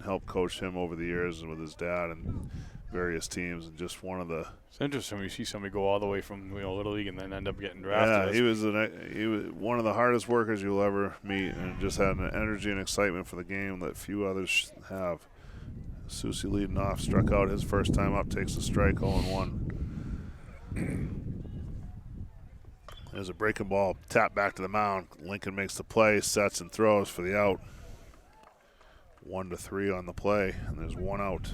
helped coach him over the years with his dad and various teams, and just one of the. It's interesting when you see somebody go all the way from Little League and then end up getting drafted. Yeah, he was one of the hardest workers you'll ever meet, and just had an energy and excitement for the game that few others have. Susie leading off, struck out his first time up, takes a strike, 0-1. There's a breaking ball, tap back to the mound. Lincoln makes the play, sets and throws for the out. 1-3 on the play, and there's 1 out.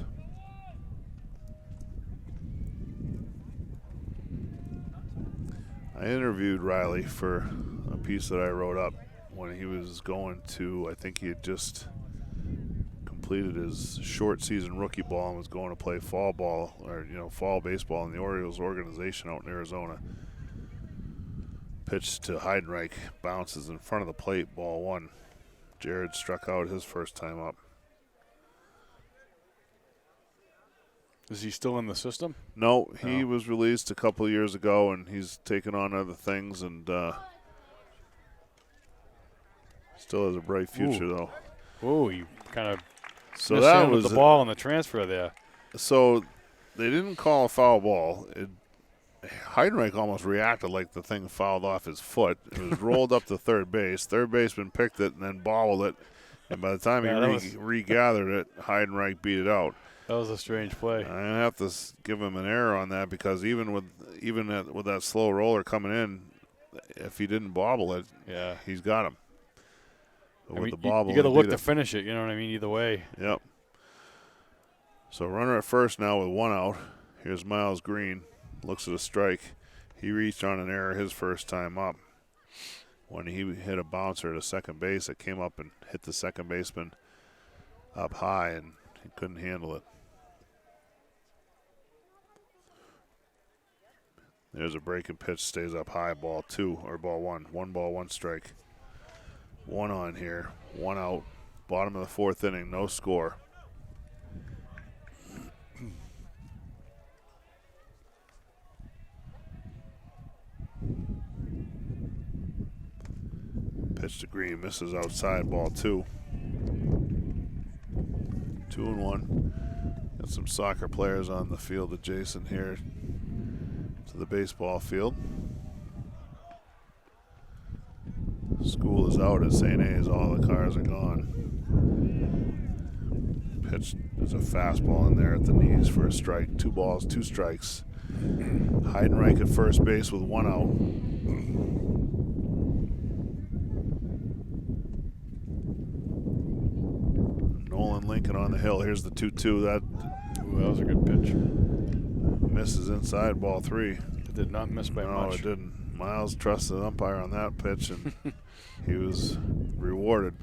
I interviewed Riley for a piece that I wrote up when he was going to, I think he had just completed his short season rookie ball and was going to play fall ball, or fall baseball in the Orioles organization out in Arizona. Pitch to Heidenreich, bounces in front of the plate, ball 1. Jared struck out his first time up. Is he still in the system? No, he was released a couple of years ago, and he's taken on other things, and still has a bright future, though. Oh, he kind of so that was the ball on the transfer there. So they didn't call a foul ball. Heidenreich almost reacted like the thing fouled off his foot. It was rolled up to third base. Third baseman picked it and then bobbled it, and by the time he regathered it, Heidenreich beat it out. That was a strange play. I have to give him an error on that, because even with that slow roller coming in, if he didn't bobble it, he's got him. But with the bobble, you got to look to finish it. You know what I mean? Either way. Yep. So runner at first now with 1 out. Here's Miles Green. Looks at a strike. He reached on an error his first time up. when he hit a bouncer to second base, it came up and hit the second baseman up high, and he couldn't handle it. There's a breaking pitch, stays up high, ball 2, or ball 1. 1 ball, 1 strike. 1 on here, 1 out. Bottom of the 4th inning, no score. Pitch to Green, misses outside, ball 2. 2-1. Got some soccer players on the field adjacent here to the baseball field. School is out at St. A's. All the cars are gone. Pitch, there's a fastball in there at the knees for a strike. 2 balls, 2 strikes. Heidenreich at first base with 1 out. Nolan Lincoln on the hill. Here's the 2-2. That was a good pitch. Misses inside, ball 3. It did not miss by much. No, it didn't. Miles trusted the umpire on that pitch, and he was rewarded.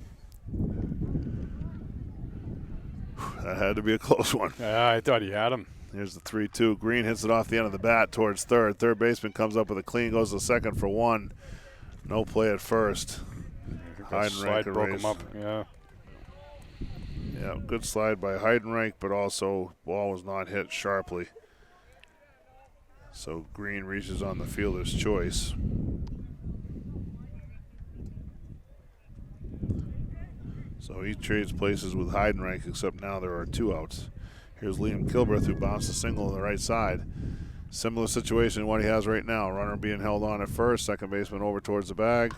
That had to be a close one. Yeah, I thought he had him. Here's the 3-2. Green hits it off the end of the bat towards third. Third baseman comes up with a clean, goes to second for 1. No play at first. Heidenreich broke him up. Yeah. Yeah, good slide by Heidenreich, but also ball was not hit sharply. So Green reaches on the fielder's choice. So he trades places with Heidenreich, except now there are 2 outs. Here's Liam Kilbreth, who bounced a single on the right side. Similar situation to what he has right now. Runner being held on at first, second baseman over towards the bag.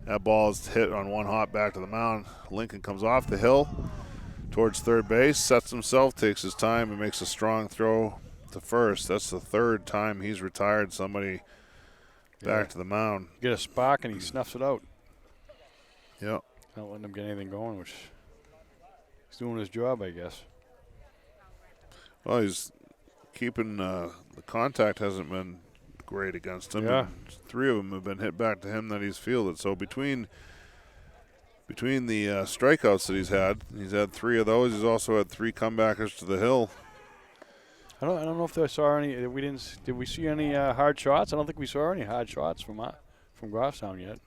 That ball is hit on 1 hop back to the mound. Lincoln comes off the hill towards third base, sets himself, takes his time, and makes a strong throw to first. That's the 3rd time he's retired somebody back to the mound. Get a spark and he snuffs it out. Yep. Not letting him get anything going, which he's doing his job, I guess. Well, he's keeping the contact hasn't been great against him. Yeah. 3 of them have been hit back to him that he's fielded. So between the strikeouts that he's had 3 of those. He's also had 3 comebackers to the hill. I don't know if I saw any. Did we see any hard shots? I don't think we saw any hard shots from Goffstown yet.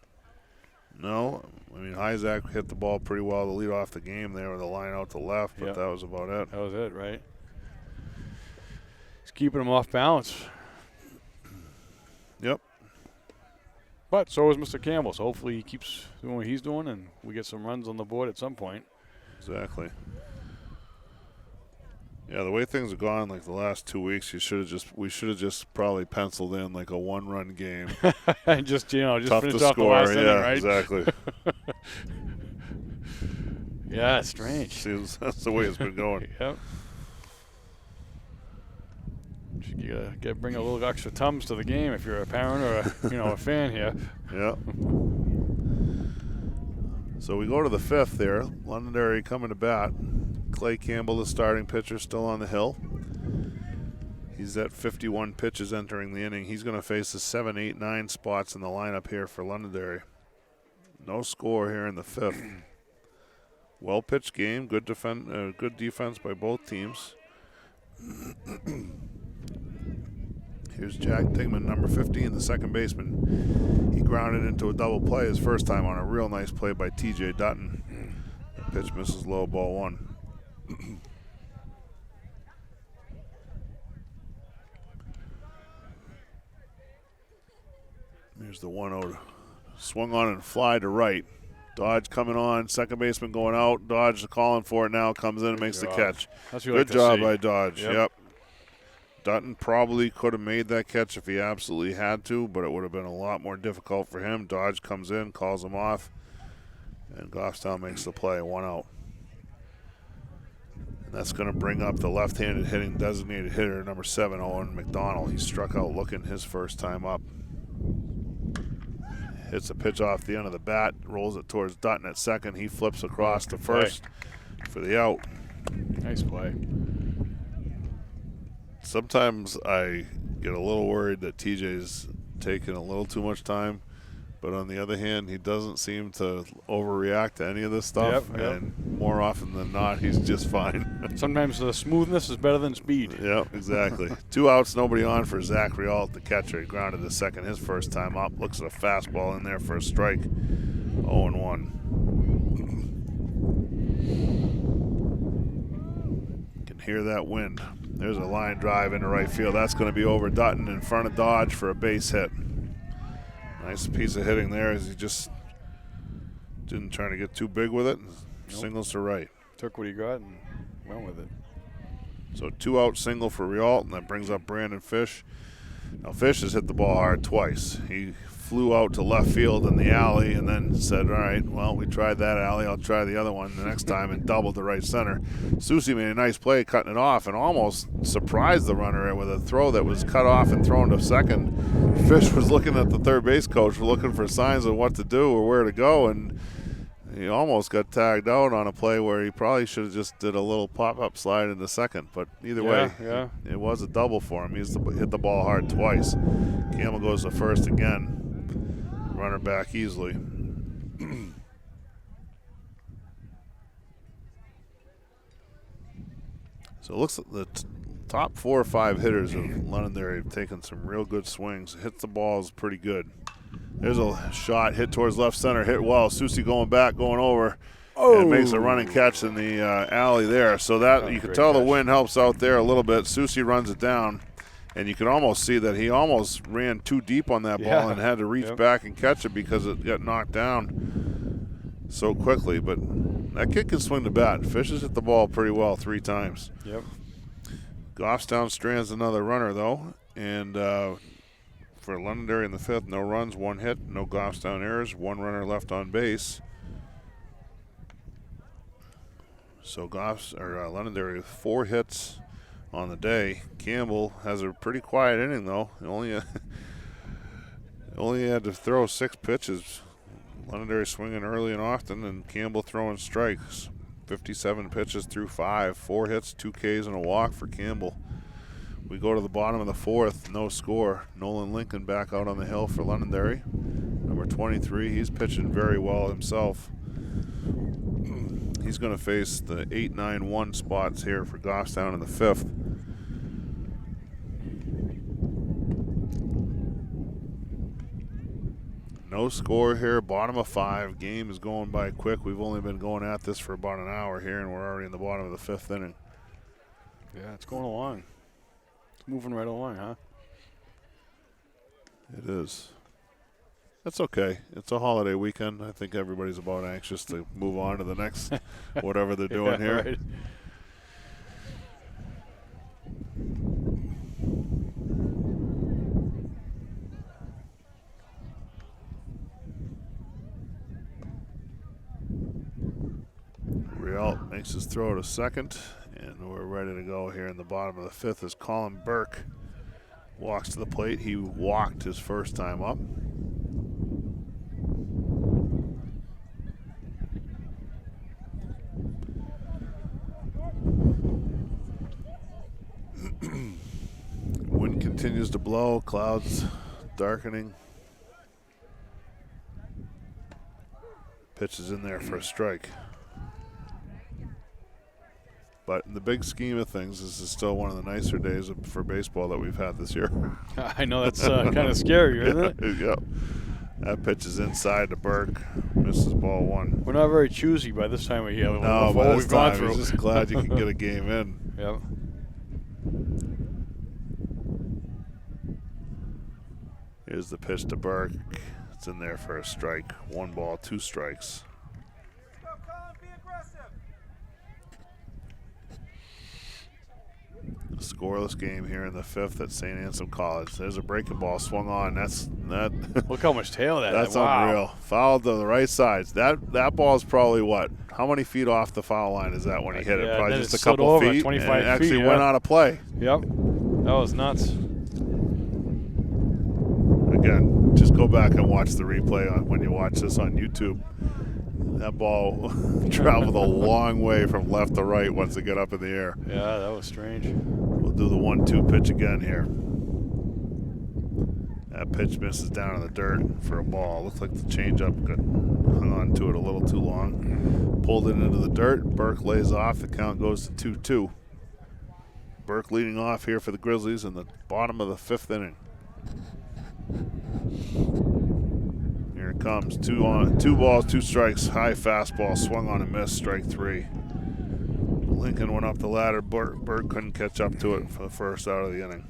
No, I mean Isaac hit the ball pretty well to lead off the game there with a line out to left, but that was about it. That was it, right? He's keeping him off balance. Yep. But so is Mr. Campbell. So hopefully he keeps doing what he's doing, and we get some runs on the board at some point. Exactly. Yeah, the way things have gone, like the last 2 weeks, we should have just probably penciled in like a 1-run game. And just tough finish to off score. The last inning, right? Exactly. Yeah, it's strange. Seems that's the way it's been going. Yep. You gotta bring a little extra Tums to the game if you're a parent or a fan here. Yeah. So we go to the 5th there. Londonderry coming to bat. Clay Campbell, the starting pitcher, still on the hill. He's at 51 pitches entering the inning. He's going to face the 7, 8, 9 spots in the lineup here for Londonderry. No score here in the 5th. Well-pitched game. Good defense by both teams. Here's Jack Tingman, number 15, the second baseman. He grounded into a double play his first time on a real nice play by T.J. Dutton. The pitch misses low, ball 1. Here's the 1-0. Swung on and fly to right. Dodge coming on. Second baseman going out. Dodge calling for it now. Comes in and makes the catch. Good job by Dodge. Yep. Dutton probably could have made that catch if he absolutely had to, but it would have been a lot more difficult for him. Dodge comes in, calls him off, and Goffstown makes the play. 1 out. And that's going to bring up the left-handed hitting designated hitter, number 7, Owen McDonald. He struck out looking his first time up. Hits a pitch off the end of the bat, rolls it towards Dutton at second. He flips across to first for the out. Nice play. Sometimes I get a little worried that TJ's taking a little too much time, But on the other hand, he doesn't seem to overreact to any of this stuff. Yep. And more often than not, he's just fine. Sometimes the smoothness is better than speed. Yep, exactly. 2 outs, nobody on for Zach Rialt, the catcher. He grounded to second his first time up. Looks at a fastball in there for a strike. 0-1. Can hear that wind. There's a line drive into right field. That's going to be over Dutton in front of Dodge for a base hit. Nice piece of hitting there as he just didn't try to get too big with it. Singles to right. Took what he got and went with it. So 2 out single for Rialt, and that brings up Brandon Fish. Now Fish has hit the ball hard twice. He flew out to left field in the alley and then said, all right, well, we tried that alley. I'll try the other one the next time, and doubled to right center. Susie made a nice play cutting it off and almost surprised the runner with a throw that was cut off and thrown to second. Fish was looking at the third base coach, looking for signs of what to do or where to go, and he almost got tagged out on a play where he probably should have just did a little pop-up slide into second. But either way, it was a double for him. He's hit the ball hard twice. Campbell goes to first again. Runner back easily. So it looks like the top 4 or 5 hitters of Londonderry have taken some real good swings. Hits the balls pretty good. There's a shot hit towards left center, hit well. Susie going back, going over, and makes a running catch in the alley there. So that you can tell the wind helps out there a little bit. Susie runs it down, and you can almost see that he almost ran too deep on that ball and had to reach back and catch it because it got knocked down so quickly. But that kid can swing the bat. Fish has hit the ball pretty well 3 times. Yep. Goffstown strands another runner, though, and for Londonderry in the 5th, no runs, 1 hit, no Goffstown errors, 1 runner left on base. So Londonderry with 4 hits on the day. Campbell has a pretty quiet inning, though. He only had to throw 6 pitches. Londonderry swinging early and often, and Campbell throwing strikes. 57 pitches through 5, 4 hits, 2 Ks, and a walk for Campbell. We go to the bottom of the 4th, no score. Nolan Lincoln back out on the hill for Londonderry. Number 23, he's pitching very well himself. He's going to face the 8-9-1 spots here for Goffstown in the 5th. No score here, bottom of 5. Game is going by quick. We've only been going at this for about an hour here, and we're already in the bottom of the 5th inning. Yeah, it's going along. It's moving right along, huh? It is. That's okay. It's a holiday weekend. I think everybody's about anxious to move on to the next whatever they're doing here. Right. Rialt makes his throw to second, and we're ready to go here in the bottom of the 5th as Colin Burke walks to the plate. He walked his first time up. Wind continues to blow, clouds darkening. Pitch is in there for a strike. But in the big scheme of things, this is still one of the nicer days for baseball that we've had this year. I know that's kind of scary, isn't it? Yeah. That pitch is inside to Burke. Misses ball 1. We're not very choosy by this time of year. No, by this time, we're just glad you can get a game in. Yep. Here's the pitch to Burke. It's in there for a strike. 1 ball, 2 strikes. Scoreless game here in the 5th at St. Anselm College. There's a breaking ball swung on. That. Look how much tail that. That's unreal. Fouled to the right side. That ball is probably what? How many feet off the foul line is that when he hit it? Probably just a couple feet. 25 and it actually feet, went out of play. Yep. That was nuts. Again, just go back and watch the replay when you watch this on YouTube. That ball traveled a long way from left to right once it got up in the air. Yeah, that was strange. We'll do the 1-2 pitch again here. That pitch misses down in the dirt for a ball. Looks like the changeup got hung on to it a little too long. Pulled it into the dirt. Burke lays off. The count goes to 2-2. Burke leading off here for the Grizzlies in the bottom of the 5th inning. Here it comes. 2 balls, 2 strikes. High fastball swung on and missed. Strike 3. Lincoln went up the ladder. Burke couldn't catch up to it for the first out of the inning.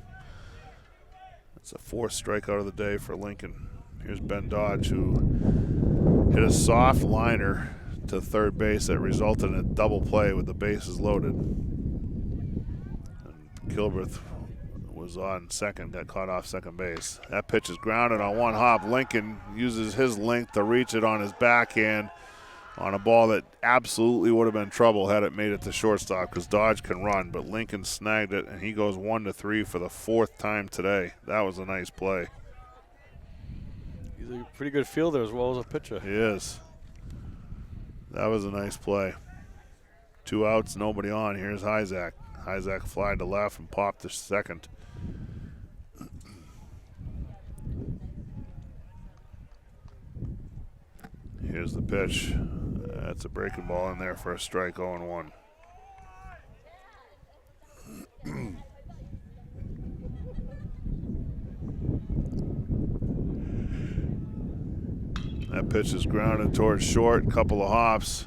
It's a 4th strikeout of the day for Lincoln. Here's Ben Dodge, who hit a soft liner to third base that resulted in a double play with the bases loaded. And Kilbreth was on second, got caught off second base. That pitch is grounded on one hop. Lincoln uses his length to reach it on his backhand on a ball that absolutely would have been trouble had it made it to shortstop, because Dodge can run, but Lincoln snagged it, and he goes 1-3 for the 4th time today. That was a nice play. He's a pretty good fielder as well as a pitcher. He is. That was a nice play. 2 outs, nobody on. Here's Hyzak. Hyzak flied to left and popped to second. Here's the pitch. That's a breaking ball in there for a strike, 0-1. That pitch is grounded towards short, couple of hops.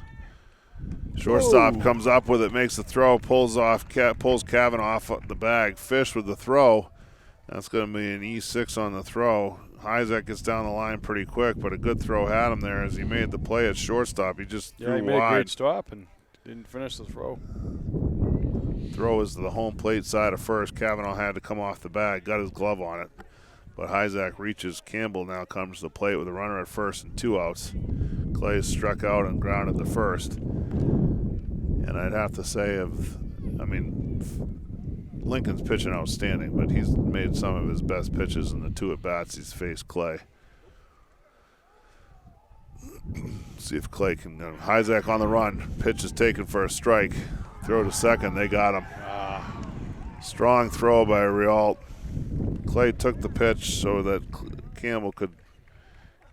Shortstop comes up with it, makes the throw, pulls Kavanaugh off the bag. Fish with the throw. That's going to be an E6 on the throw. Hyzak gets down the line pretty quick, but a good throw had him there as he made the play at shortstop. He just threw he made wide. a great stop and didn't finish the throw. Throw is to the home plate side of first. Kavanaugh had to come off the bag, got his glove on it. But Hyzak reaches. Campbell now comes to the plate with a runner at first and 2 outs. Clay is struck out and grounded to first. And I'd have to say, Lincoln's pitching outstanding, but he's made some of his best pitches in the 2 at-bats he's faced Clay. See if Clay can go. Hyzak on the run. Pitch is taken for a strike. Throw to second. They got him. Strong throw by Rialt. Clay took the pitch so that Campbell could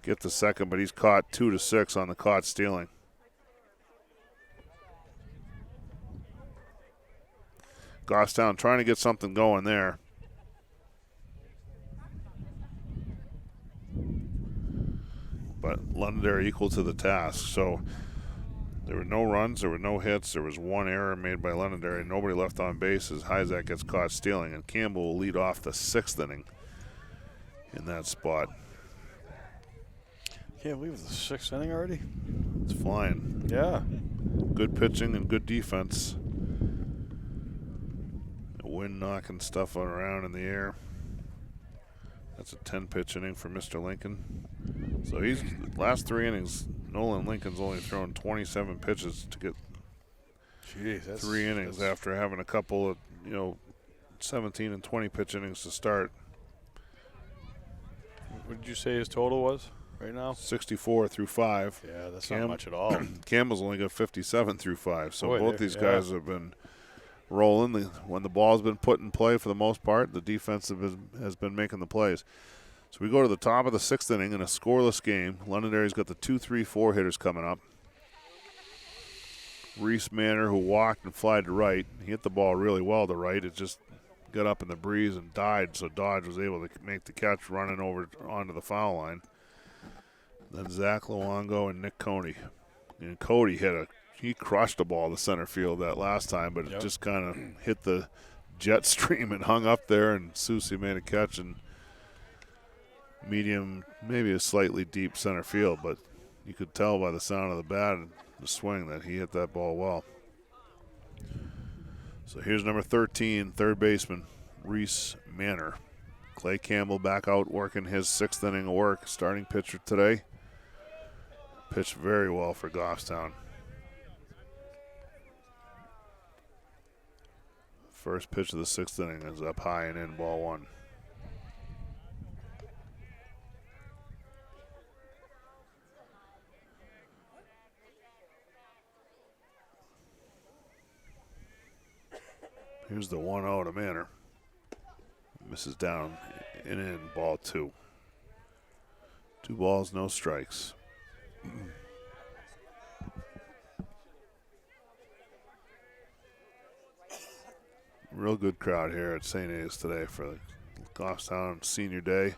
get the second, but he's caught 2-6 on the caught stealing. Goffstown trying to get something going there. But Londonderry equal to the task. So there were no runs, there were no hits, there was 1 error made by Londonderry. Nobody left on base as Hyzak gets caught stealing, and Campbell will lead off the 6th inning in that spot. Can't believe it's the 6th inning already. It's flying. Yeah. Good pitching and good defense. Wind knocking stuff around in the air. That's a 10-pitch inning for Mr. Lincoln. So he's last 3 innings. Nolan Lincoln's only thrown 27 pitches to get 3 innings after having a couple of 17 and 20 pitch innings to start. What did you say his total was right now? 64 through 5. Yeah, that's not much at all. Campbell's only got 57 through 5. So both these guys have been rolling. When the ball's been put in play for the most part, the defense has been making the plays. So we go to the top of the 6th inning in a scoreless game. Londonderry's got the 2-3-4 hitters coming up. Reese Manor, who walked and flied to right. He hit the ball really well to right. It just got up in the breeze and died, so Dodge was able to make the catch running over onto the foul line. Then Zach Luongo and Nick Coney. And Cody he crushed the ball to center field that last time, but it just kind of hit the jet stream and hung up there, and Susie made a catch and medium, maybe a slightly deep center field, but you could tell by the sound of the bat and the swing that he hit that ball well. So here's number 13, third baseman, Reese Manor. Clay Campbell back out working his 6th inning of work, starting pitcher today. Pitched very well for Goffstown. First pitch of the 6th inning is up high and in, ball 1. Here's the 1-0 to Manor. Misses down and in, ball 2. 2 balls, no strikes. Real good crowd here at St. A's today for the Goffstown Senior Day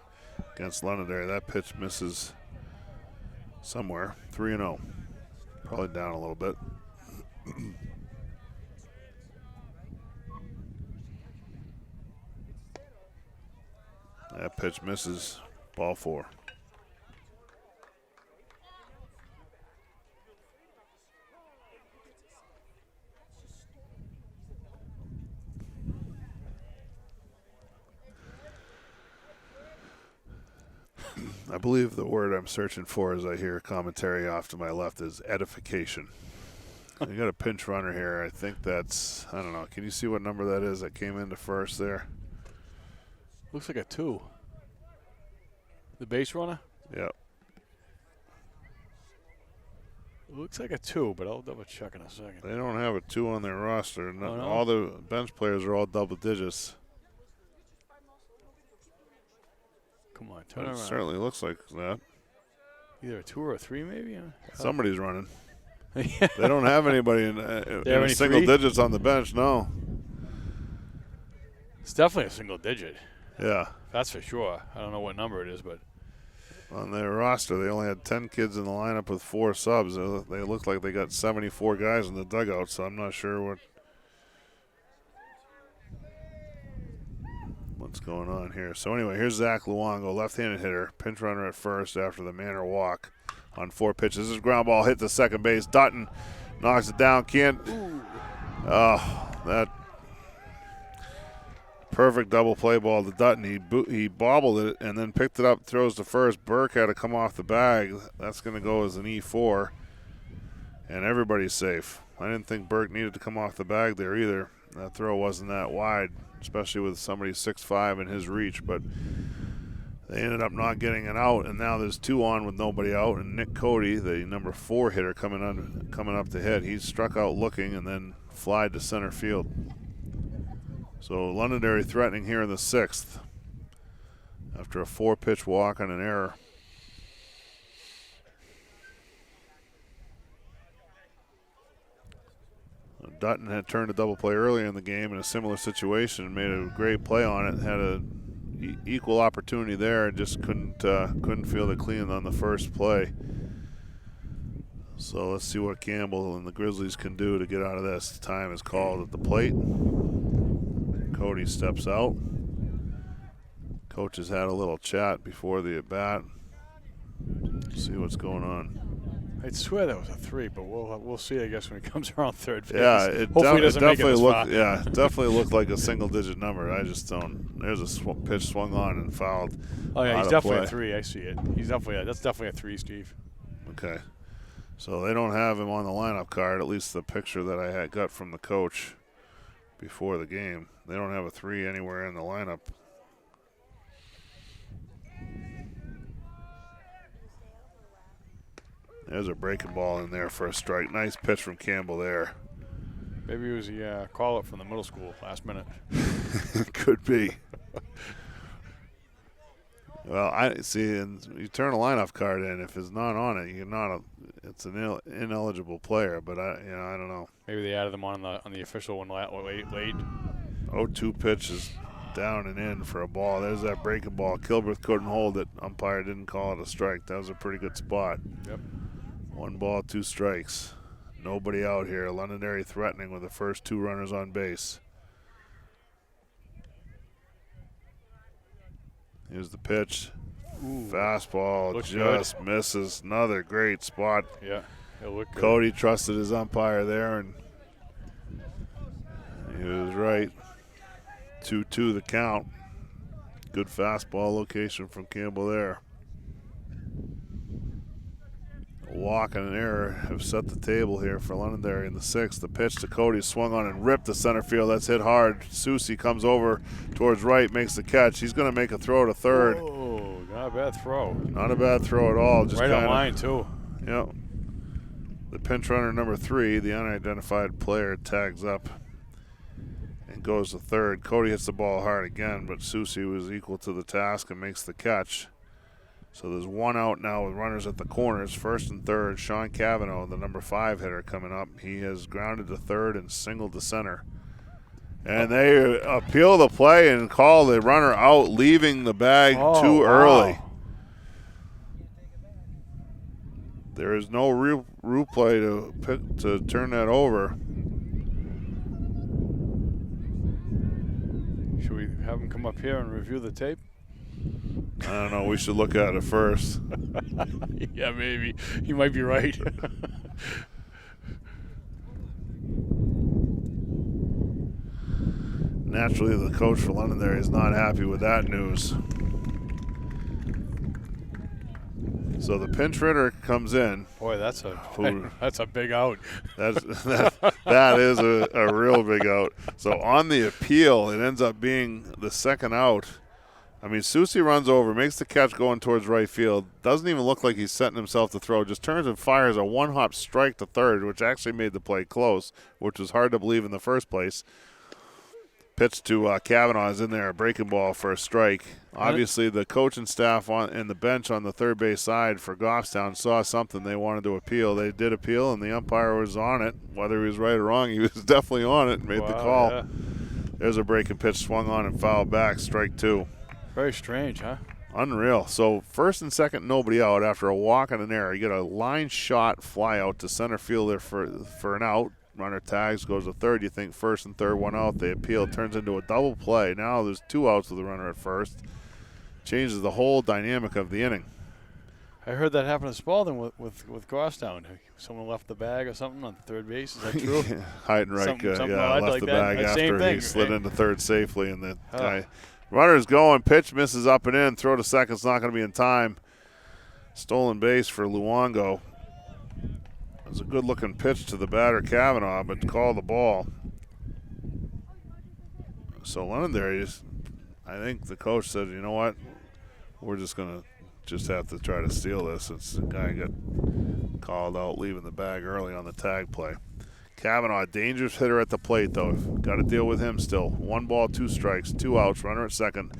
against Londonderry. That pitch misses somewhere. 3-0. Probably down a little bit. That pitch misses. Ball 4. I believe the word I'm searching for as I hear commentary off to my left is edification. You got a pinch runner here. I think that's, I don't know. Can you see what number that is that came into first there? Looks like a 2. The base runner? Yep. It looks like a 2, but I'll double check in a second. They don't have a 2 on their roster. Oh, no? All the bench players are all double digits. Come on, turn It around. certainly looks like that. Either a 2 or a 3, maybe? Somebody's running. They don't have anybody in any single 3? digits on the bench, no. It's definitely a single digit. Yeah. That's for sure. I don't know what number it is, but. On their roster, they only had 10 kids in the lineup with 4 subs. They look like they got 74 guys in the dugout, so I'm not sure what's going on here. So anyway, here's Zach Luongo, left-handed hitter, pinch runner at first after the Manor walk on 4 pitches. This is ground ball hit to second base. Dutton knocks it down. Can't. Oh, that perfect double play ball to Dutton. He bobbled it and then picked it up, throws to first. Burke had to come off the bag. That's going to go as an E4, and everybody's safe. I didn't think Burke needed to come off the bag there either. That throw wasn't that wide, especially with somebody 6'5" in his reach, but they ended up not getting it out, and now there's 2 on with nobody out, and Nick Cody, the number 4 hitter, coming up to hit. He struck out looking and then flied to center field. So Londonderry threatening here in the 6th after a 4-pitch walk on an error. Dutton had turned a double play earlier in the game in a similar situation and made a great play on it. Had an equal opportunity there and just couldn't field it clean on the first play. So let's see what Campbell and the Grizzlies can do to get out of this. Time is called at the plate. Cody steps out. Coach has had a little chat before the at-bat. See what's going on. I'd swear that was a 3, but we'll see, I guess, when it comes around third base. Yeah, it doesn't make it definitely this looked. far. Yeah, it definitely looked like a single-digit number. I just don't. There's a pitch swung on and fouled. Oh yeah, he's definitely play. a 3. I see it. That's definitely a 3, Steve. Okay, so they don't have him on the lineup card. At least the picture that I had got from the coach before the game. They don't have a 3 anywhere in the lineup. There's a breaking ball in there for a strike. Nice pitch from Campbell there. Maybe it was a call-up from the middle school last minute. Could be. Well, I see, and you turn a lineup card in. If it's not on it, it's an ineligible player. But I don't know. Maybe they added them on the official one late. 0-2 pitch is down and in for a ball. There's that breaking ball. Kilbreth couldn't hold it. Umpire didn't call it a strike. That was a pretty good spot. Yep. 1 ball, 2 strikes. Nobody out here. Londonderry threatening with the first 2 runners on base. Here's the pitch. Ooh. Fastball Looks just good. misses. Another great spot. Yeah, it looked good. Cody trusted his umpire there, and he was right. 2-2 the count. Good fastball location from Campbell there. A walk and an error have set the table here for Londonderry in the 6th. The pitch to Cody swung on and ripped to center field. That's hit hard. Susie comes over towards right, makes the catch. He's going to make a throw to third. Oh, not a bad throw. Not a bad throw at all. Just right on line, too. Yep. The pinch runner number 3, the unidentified player, tags up and goes to third. Cody hits the ball hard again, but Susie was equal to the task and makes the catch. So there's one out now with runners at the corners, first and third. Sean Cavanaugh, the number 5 hitter, coming up. He has grounded to third and singled to center. And they appeal the play and call the runner out, leaving the bag too early. There is no replay to turn that over. Should we have him come up here and review the tape? I don't know. We should look at it first. Yeah, maybe. He might be right. Naturally, the coach for Londonderry is not happy with that news. So the pinch hitter comes in. Boy, that's a big out. That is a real big out. So on the appeal, it ends up being the second out. I mean, Susie runs over, makes the catch going towards right field. Doesn't even look like he's setting himself to throw. Just turns and fires a one-hop strike to third, which actually made the play close, which was hard to believe in the first place. Pitch to Cavanaugh is in there, a breaking ball for a strike. Obviously, the coaching staff and the bench on the third base side for Goffstown saw something they wanted to appeal. They did appeal, and the umpire was on it. Whether he was right or wrong, he was definitely on it and made the call. Yeah. There's a breaking pitch swung on and fouled back, strike 2. Very strange, huh? Unreal. So first and second, nobody out after a walk and an error. You get a line shot fly out to center fielder for an out. Runner tags, goes to third. You think first and third, one out. They appeal. It turns into a double play. Now there's 2 outs with the runner at first. Changes the whole dynamic of the inning. I heard that happened to Spalding with Goffstown. Someone left the bag or something on third base. Is that true? Heidenreich left like the that. bag after he slid into third safely. And the runner's going. Pitch misses up and in. Throw to second's not going to be in time. Stolen base for Luongo. It was a good-looking pitch to the batter, Cavanaugh, but called the ball. So Londonderry, I think the coach said, you know what, we're just going to have to try to steal this since the guy got called out leaving the bag early on the tag play. Cavanaugh, dangerous hitter at the plate, though. Got to deal with him still. 1 ball, 2 strikes, 2 outs, runner at second.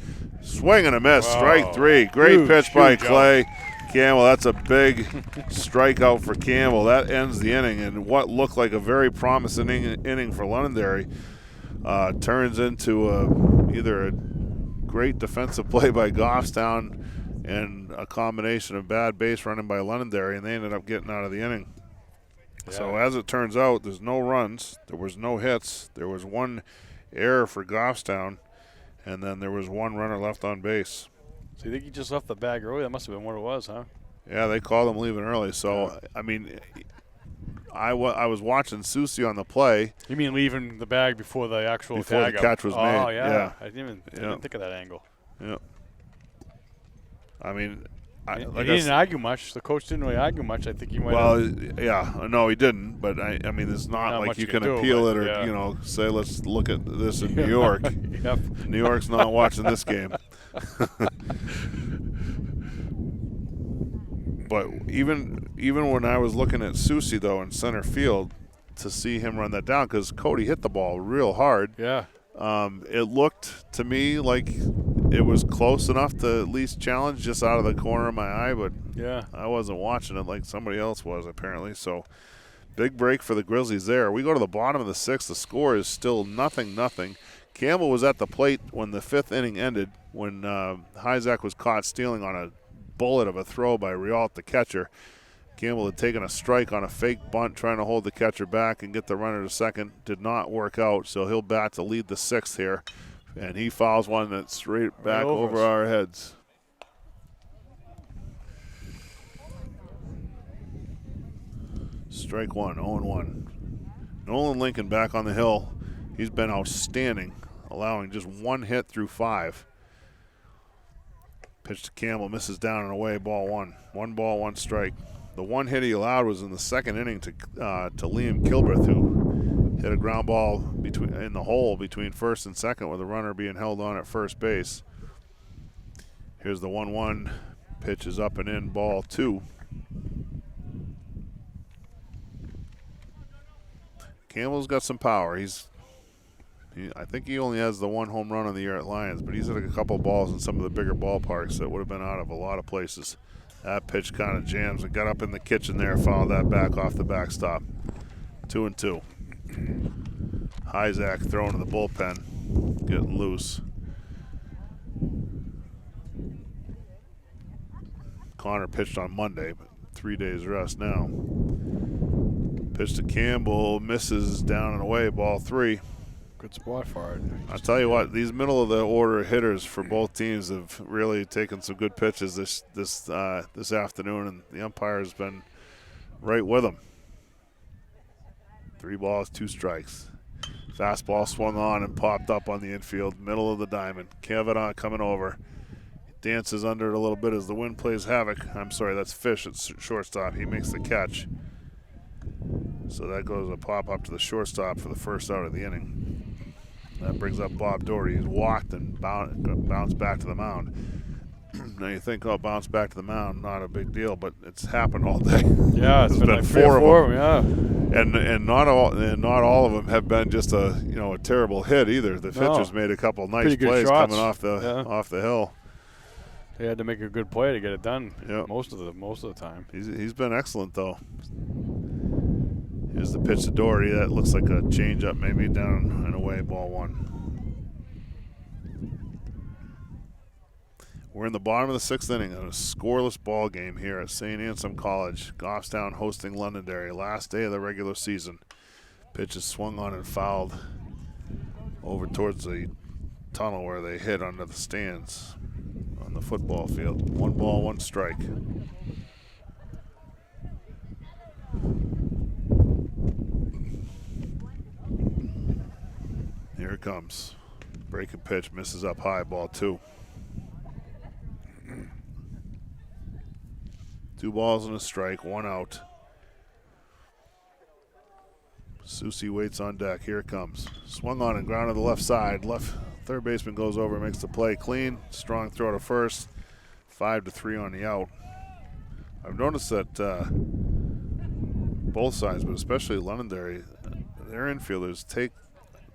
Swing and a miss, strike 3. Great pitch by Clay. Campbell, that's a big strikeout for Campbell. That ends the inning, and what looked like a very promising inning for Londonderry turns into either a great defensive play by Goffstown and a combination of bad base running by Londonderry, and they ended up getting out of the inning. Yeah. So as it turns out, there's no runs, there was no hits, there was 1 error for Goffstown, and then there was 1 runner left on base. So you think he just left the bag early? That must have been what it was, huh? Yeah, they called him leaving early. So, I mean, I was watching Susie on the play. You mean leaving the bag before the actual before tag the catch was made? Oh, yeah. I didn't think of that angle. Yeah. I mean, he didn't argue much. The coach didn't really argue much. I think he might. Well, yeah, no, he didn't. But I mean, it's not like you can appeal it or say let's look at this in New York. Yep. New York's not watching this game. But even when I was looking at Susie though in center field to see him run that down, because Cody hit the ball real hard. Yeah. It looked to me like it was close enough to at least challenge just out of the corner of my eye, but yeah, I wasn't watching it like somebody else was apparently. So big break for the Grizzlies there. We go to the bottom of the 6th. The score is still 0-0. Campbell was at the plate when the 5th inning ended, when Hyzak was caught stealing on a bullet of a throw by Rialt, the catcher. Campbell had taken a strike on a fake bunt trying to hold the catcher back and get the runner to second. Did not work out, so he'll bat to lead the 6th here. And he fouls one that's straight back over our heads. Strike 1, 0-1. Nolan Lincoln back on the hill. He's been outstanding, allowing just 1 hit through 5. Pitch to Campbell, misses down and away, ball 1. 1 ball, 1 strike. The 1 hit he allowed was in the 2nd inning to Liam Kilbreth, who hit a ground ball in the hole between first and second with the runner being held on at first base. Here's the 1-1. Pitch is up and in, ball 2. Campbell's got some power. He's I think he only has the one home run on the year at Lions, but he's hit a couple balls in some of the bigger ballparks that would have been out of a lot of places. That pitch kind of jams and got up in the kitchen there, fouled that back off the backstop. 2-2. Hyzak throwing to the bullpen, getting loose. Connor pitched on Monday, but 3 days rest now. Pitch to Campbell, misses down and away, ball 3. Good spot for it. I'll tell you what, these middle of the order hitters for both teams have really taken some good pitches this afternoon, and the umpire has been right with them. 3 balls, 2 strikes. Fastball swung on and popped up on the infield, middle of the diamond. Kavanaugh coming over. Dances under it a little bit as the wind plays havoc. I'm sorry, that's Fish at shortstop. He makes the catch. So that goes a pop up to the shortstop for the first out of the inning. That brings up Bob Doherty. He's walked and bounced back to the mound. Now you think, oh, bounce back to the mound, not a big deal, but it's happened all day. Yeah, it's been like 4 of them. Yeah, and not all of them have been just a terrible hit either. The pitchers made a couple nice plays shots. coming off the hill. They had to make a good play to get it done. Yep. most of the time. He's been excellent though. Here's the pitch to Doherty. That looks like a changeup, maybe down and away, ball 1. We're in the bottom of the 6th inning of a scoreless ball game here at St. Anselm College. Goffstown hosting Londonderry. Last day of the regular season. Pitch is swung on and fouled over towards the tunnel where they hit under the stands on the football field. 1 ball, 1 strike. Here it comes. Breaking pitch, misses up high, ball 2. 2 balls and a strike, 1 out. Susie waits on deck. Here it comes. Swung on and ground to the left side. Third baseman goes over, makes the play clean. Strong throw to first. 5-3 on the out. I've noticed that both sides, but especially Londonderry, their infielders take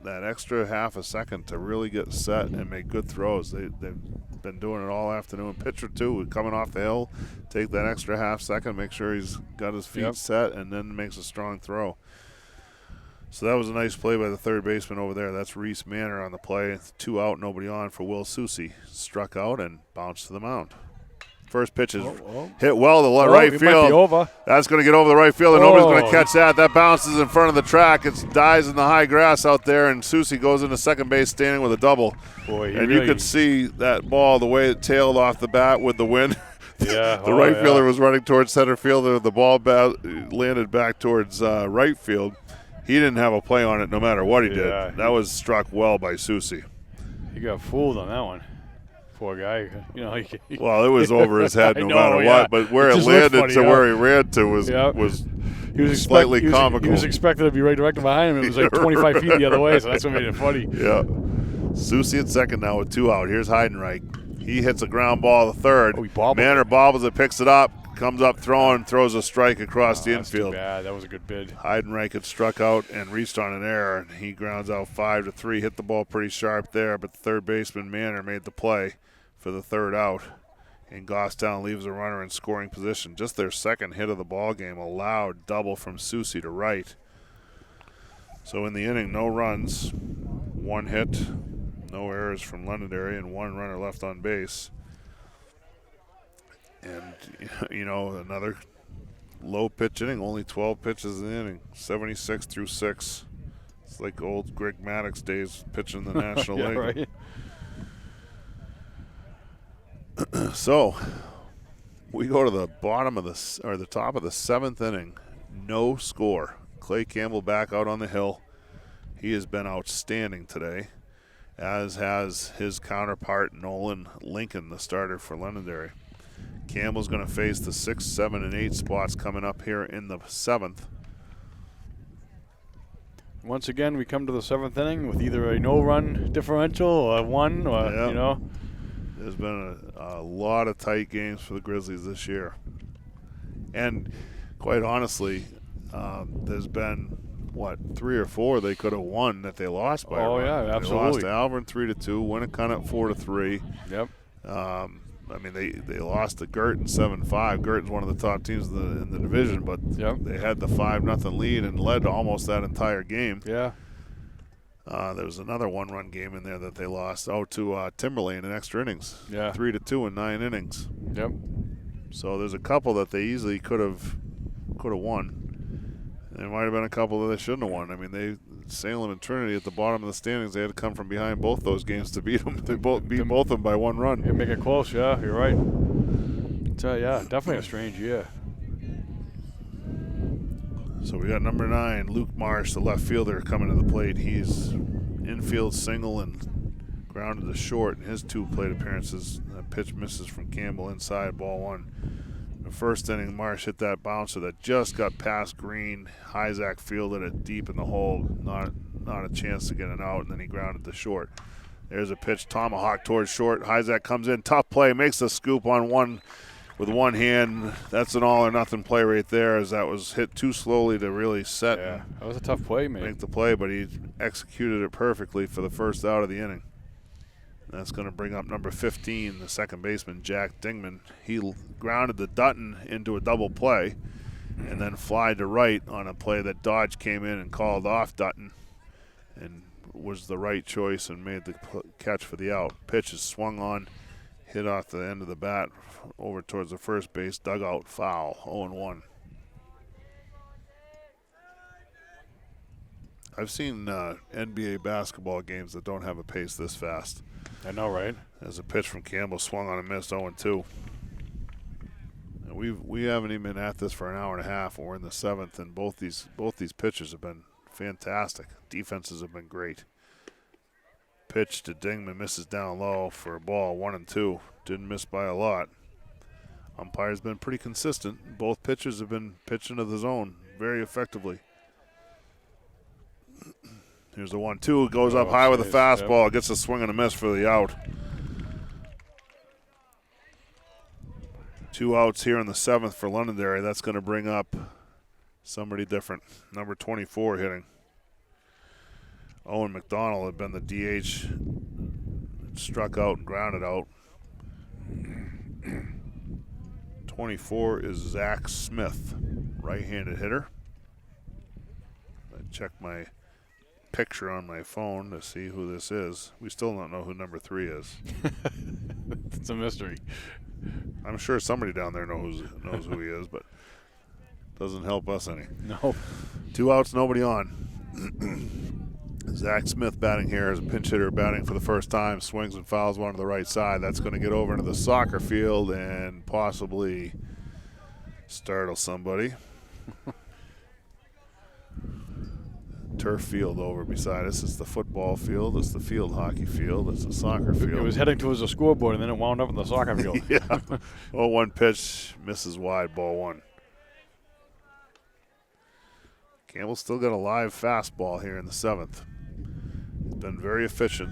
that extra half a second to really get set and make good throws. They've been doing it all afternoon. Pitcher too, coming off the hill, take that extra half second, make sure he's got his feet set, and then makes a strong throw. So that was a nice play by the third baseman over there. That's Reese Manor on the play. 2 out, nobody on for Will Susie. Struck out and bounced to the mound. First pitch is hit well to right field. Might be over. That's going to get over the right field, and nobody's going to catch that. That bounces in front of the track. It dies in the high grass out there, and Susie goes into second base standing with a double. And you could see that ball, the way it tailed off the bat with the wind. Yeah, the right fielder was running towards center field, and the ball landed back towards right field. He didn't have a play on it no matter what he did. That was struck well by Susie. He got fooled on that one. Poor guy. Well, it was over his head no matter what, but where it landed to where he ran to was slightly comical. He was expected to be right directly behind him. It was like 25 feet the other way, so that's what made it funny. Yeah. Susie at second now with 2 out. Here's Heidenreich. He hits a ground ball to third. Manor bobbles it, picks it up, comes up throwing, throws a strike across the infield. Too bad. That was a good bid. Heidenreich had struck out and reached on an error, and he grounds out 5-3. Hit the ball pretty sharp there, but the third baseman Manor made the play for the 3rd out, and Goffstown leaves a runner in scoring position. Just their second hit of the ball game, a loud double from Susie to right. So in the inning, no runs, 1 hit, no errors from Londonderry, and 1 runner left on base. And another low pitch inning, only 12 pitches in the inning, 76 through 6. It's like old Greg Maddox days pitching in the National League. Right. So we go to the top of the 7th inning. No score. Clay Campbell back out on the hill. He has been outstanding today, as has his counterpart Nolan Lincoln, the starter for Londonderry. Campbell's going to face the 6, 7, and 8 spots coming up here in the 7th. Once again, we come to the 7th inning with either a no-run differential or 1, or There's been a lot of tight games for the Grizzlies this year. And quite honestly, there's been 3 or 4 they could have won that they lost by a run. Yeah, absolutely. They lost to Alvern 3-2, Winnicott 4-3. Yep. I mean, they lost to Girton 7-5. Girton's one of the top teams in the division, but they had the 5-0 lead and led almost that entire game. Yeah. There was another one-run game in there that they lost to Timberlane in extra innings. Yeah. 3-2 in 9 innings. Yep. So there's a couple that they easily could have won. There might have been a couple that they shouldn't have won. I mean, Salem and Trinity at the bottom of the standings, they had to come from behind both those games to beat them. They beat both of them by 1 run. You make it close, yeah, you're right. Yeah, definitely a strange year. So we got number 9, Luke Marsh, the left fielder, coming to the plate. He's infield single and grounded to short in his 2 plate appearances. That pitch misses from Campbell inside, ball 1. The first inning, Marsh hit that bouncer that just got past Green. Hyzak fielded it deep in the hole, not a chance to get it out, and then he grounded to short. There's a pitch, tomahawk towards short. Hyzak comes in, tough play, makes the scoop on one with one hand. That's an all-or-nothing play right there, as that was hit too slowly to really set. Yeah, that was a tough play, man. Make the play, but he executed it perfectly for the first out of the inning. That's going to bring up number 15, the second baseman, Jack Dingman. He grounded the Dutton into a double play and then flied to right on a play that Dodge came in and called off Dutton and was the right choice and made the catch for the out. Pitch is swung on, hit off the end of the bat over towards the first base dugout, foul, 0-1. I've seen NBA basketball games that don't have a pace this fast. I know, right? As a pitch from Campbell swung on and missed, 0-2. And we haven't even been at this for an hour and a half, and we're in the 7th, and both these pitchers have been fantastic. Defenses have been great. Pitch to Dingman, misses down low for a ball, 1-2. Didn't miss by a lot. Umpire's been pretty consistent. Both pitchers have been pitching to the zone very effectively. Here's the 1-2. Goes up high with a fastball. Gets a swing and a miss for the out. 2 outs here in the 7th for Londonderry. That's going to bring up somebody different. Number 24 hitting. Owen McDonald had been the DH. Struck out and grounded out. 24 is Zach Smith, right-handed hitter. I checked my picture on my phone to see who this is. We still don't know who number 3 is. It's a mystery. I'm sure somebody down there knows who he is, but doesn't help us any. No. 2 outs, nobody on. Zach Smith batting here as a pinch hitter, batting for the first time, swings and fouls one to the right side. That's going to get over into the soccer field and possibly startle somebody. Turf field over beside us. It's the football field. It's the field hockey field. It's the soccer field. It was heading towards the scoreboard, and then it wound up in the soccer field. Yeah. 0-1 pitch, misses wide, ball 1. Campbell's still got a live fastball here in the 7th. He's been very efficient.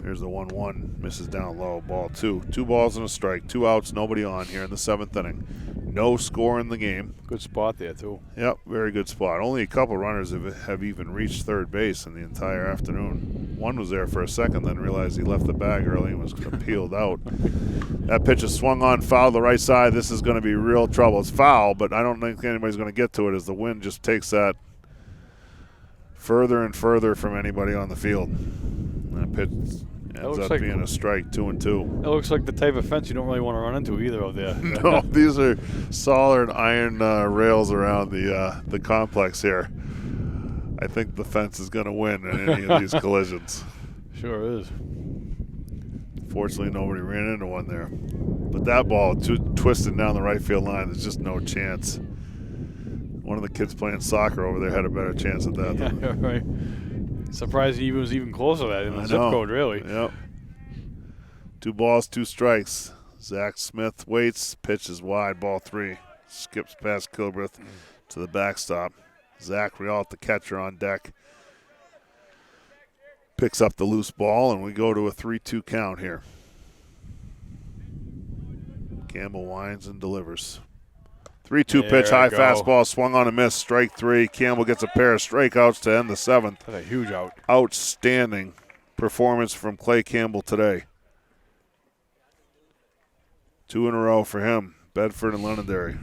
Here's the 1-1, misses down low, ball 2. 2 balls and a strike, 2 outs, nobody on here in the 7th inning. No score in the game. Good spot there, too. Yep, very good spot. Only a couple runners have even reached third base in the entire afternoon. One was there for a second, then realized he left the bag early and was peeled out. That pitch is swung on, foul to the right side. This is going to be real trouble. It's foul, but I don't think anybody's going to get to it as the wind just takes that further and further from anybody on the field. That pitch ends up being a strike, 2-2. It looks like the type of fence you don't really want to run into either of there. No, these are solid iron rails around the complex here. I think the fence is going to win in any of these collisions. Sure is. Fortunately, nobody ran into one there. But that ball twisted down the right field line. There's just no chance. One of the kids playing soccer over there had a better chance at that. Yeah, right. Surprised he was even closer to that in the zip code, really. Yep. 2 balls, 2 strikes. Zach Smith waits, pitches wide, ball 3. Skips past Kilbreth to the backstop. Zach Rialt, the catcher, on deck. Picks up the loose ball, and we go to a 3-2 count here. Campbell winds and delivers. 3-2 pitch, high fastball, swung on a miss, strike 3. Campbell gets a pair of strikeouts to end the 7th. That's a huge out. Outstanding performance from Clay Campbell today. 2 in a row for him. Bedford and Londonderry.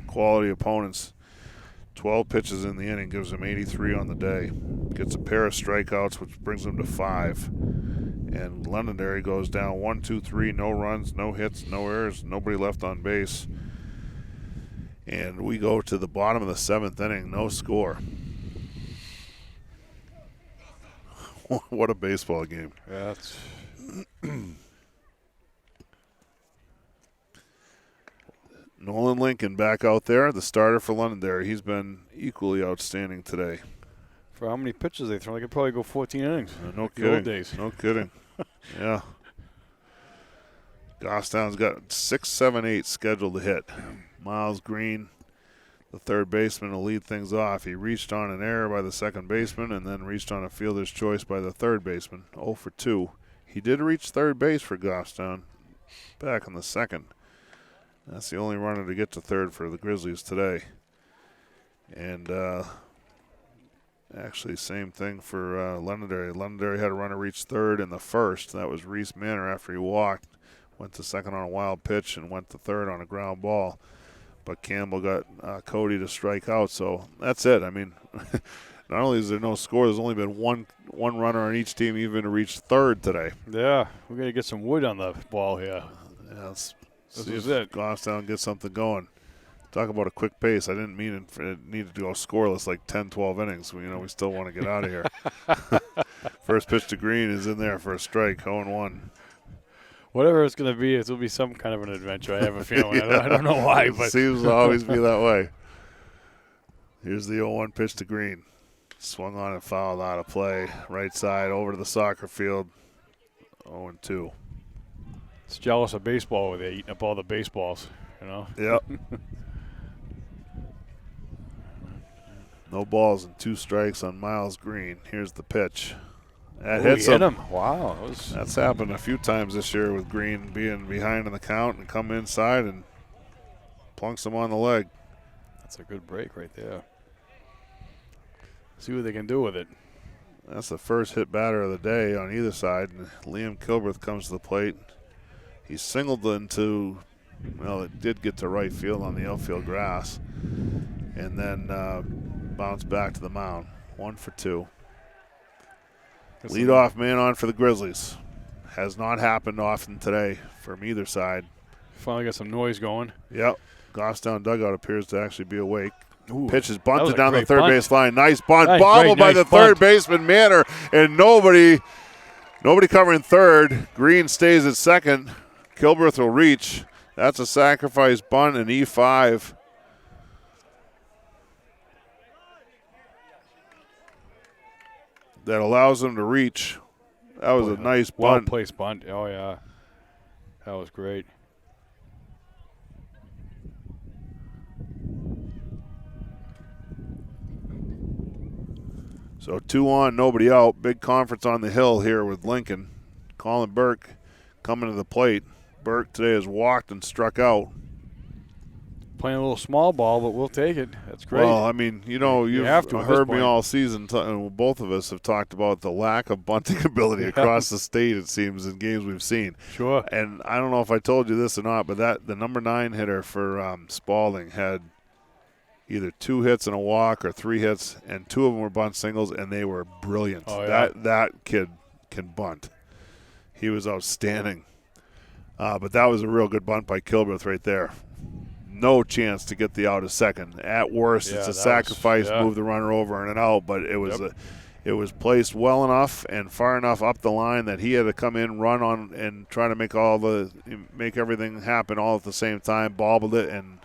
Quality opponents. 12 pitches in the inning, gives him 83 on the day. Gets a pair of strikeouts, which brings him to 5. And Londonderry goes down 1-2-3, no runs, no hits, no errors, nobody left on base. And we go to the bottom of the 7th inning, no score. What a baseball game. Yeah, that's Nolan Lincoln back out there, the starter for Londonderry. He's been equally outstanding today. For how many pitches they throw, they could probably go 14 innings. No kidding. The old days. No kidding. Yeah. Goffstown's got 6, 7, 8 scheduled to hit. Miles Green, the third baseman, will lead things off. He reached on an error by the second baseman and then reached on a fielder's choice by the third baseman. 0 for 2. He did reach third base for Goffstown back in the 2nd. That's the only runner to get to third for the Grizzlies today. And actually, same thing for Londonderry. Londonderry had a runner reach third in the 1st. That was Reese Manor after he walked. Went to second on a wild pitch and went to third on a ground ball. But Campbell got Cody to strike out. So that's it. I mean, not only is there no score, there's only been one runner on each team even to reach third today. Yeah, we're going to get some wood on the ball here. Yeah, this is it. Goffstown gets something going. Talk about a quick pace. I didn't mean it needed to go scoreless like 10, 12 innings. We still want to get out of here. First pitch to Green is in there for a strike, 0-1. Whatever it's going to be, it'll be some kind of an adventure. I have a feeling. Yeah. I don't know why, but it seems to always be that way. Here's the 0-1 pitch to Green. Swung on and fouled out of play. Right side over to the soccer field. 0-2. It's jealous of baseball where they're eating up all the baseballs, Yep. No balls and 2 strikes on Miles Green. Here's the pitch. That hits him. Wow. That's happened a few times this year with Green being behind in the count and come inside and plunks him on the leg. That's a good break right there. See what they can do with it. That's the first hit batter of the day on either side. And Liam Kilberth comes to the plate. He's singled into, it did get to right field on the outfield grass. And then bounced back to the mound. 1 for 2. Leadoff man on for the Grizzlies. Has not happened often today from either side. Finally got some noise going. Yep. Goffstown dugout appears to actually be awake. Ooh, pitch is bunted down the third bunt. base line. Nice bunt. Bobbled by the third baseman, Manor. And nobody covering third. Green stays at second. Kilberth will reach. That's a sacrifice bunt, an E5. That allows him to reach. That was a nice bunt. Well-placed bunt. Oh, yeah. That was great. So 2 on, nobody out. Big conference on the hill here with Lincoln. Colin Burke coming to the plate. Burke today has walked and struck out. Playing a little small ball, but we'll take it. That's great. Well, I mean, you've heard me all season. Both of us have talked about the lack of bunting ability across the state, it seems, in games we've seen. Sure. And I don't know if I told you this or not, but the number 9 hitter for Spalding had either 2 hits and a walk or 3 hits, and 2 of them were bunt singles, and they were brilliant. Oh, yeah. That kid can bunt. He was outstanding. But that was a real good bunt by Kilberth right there. No chance to get the out of second. At worst, it's a sacrifice, move the runner over and an out, but it was placed well enough and far enough up the line that he had to come in, run on, and try to make everything happen all at the same time, bobbled it, and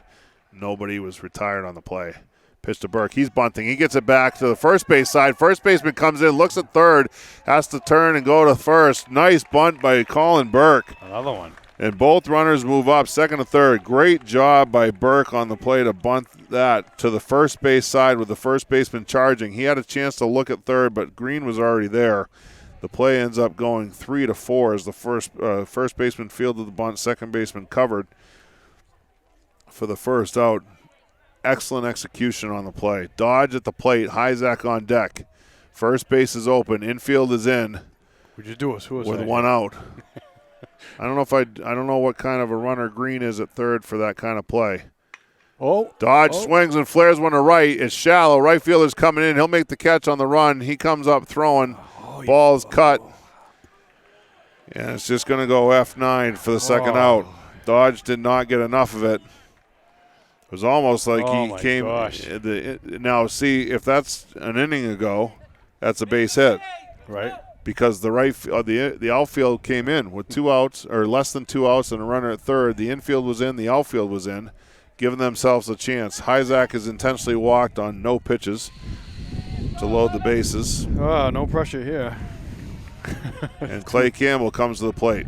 nobody was retired on the play. Pitch to Burke. He's bunting. He gets it back to the first base side. First baseman comes in, looks at third, has to turn and go to first. Nice bunt by Colin Burke. Another one. And both runners move up, second to third. Great job by Burke on the play to bunt that to the first base side with the first baseman charging. He had a chance to look at third, but Green was already there. The play ends up going 3-4 as the first baseman fielded the bunt, second baseman covered for the first out. excellent execution on the play. Dodge at the plate, Hyzak on deck. First base is open, infield is in. Would you do a suicide? With one out. I don't know what kind of a runner Green is at third for that kind of play. Dodge swings and flares one to right. It's shallow. Right fielder's coming in. He'll make the catch on the run. He comes up throwing. Ball's cut. And it's just going to go F9 for the second out. Dodge did not get enough of it. It was almost like he came. Now, see, if that's an inning ago, that's a base hit. Right. Because the outfield came in with 2 outs or less than 2 outs and a runner at third. The infield was in, the outfield was in, giving themselves a chance. Hyzak is intentionally walked on no pitches to load the bases. No pressure here. And Clay Campbell comes to the plate.